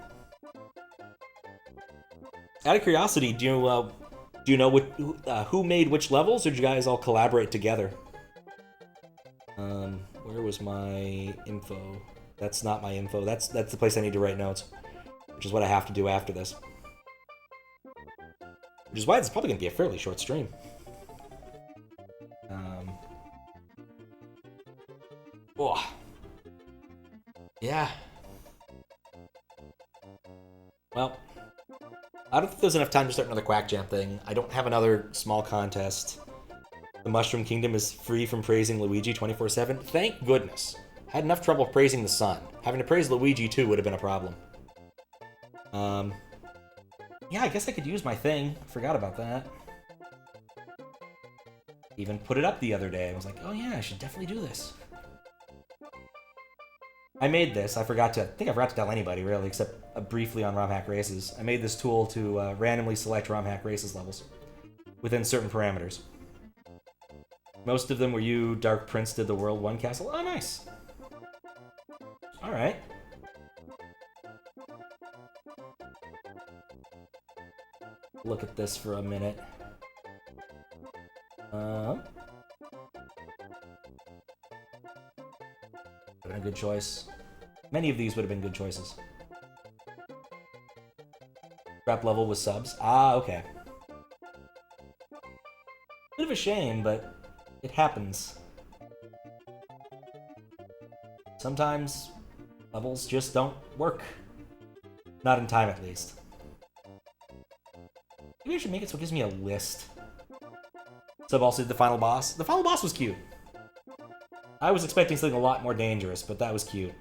Out of curiosity, do you know who made which levels, or did you guys all collaborate together? Where was my info? That's not my info. That's the place I need to write notes, which is what I have to do after this. Which is why it's probably going to be a fairly short stream. Oh. Yeah. Well, I don't think there's enough time to start another Hackjam thing. I don't have another small contest. The Mushroom Kingdom is free from praising Luigi 24/7. Thank goodness. I had enough trouble praising the sun. Having to praise Luigi too would have been a problem. Yeah, I guess I could use my thing. Forgot about that. Even put it up the other day. I was like, oh yeah, I should definitely do this. I made this. I think I forgot to tell anybody, really, except briefly on ROM Hack Races. I made this tool to randomly select ROM Hack Races levels within certain parameters. Most of them were you, Dark Prince did the World 1 castle. Oh, nice. Alright. look at this for a minute. Been a good choice. Many of these would have been good choices. Trap level with subs. Ah, okay. Bit of a shame, but it happens. Sometimes levels just don't work. Not in time, at least. Maybe I should make it so it gives me a list. Sub also did the final boss. The final boss was cute. I was expecting something a lot more dangerous, but that was cute.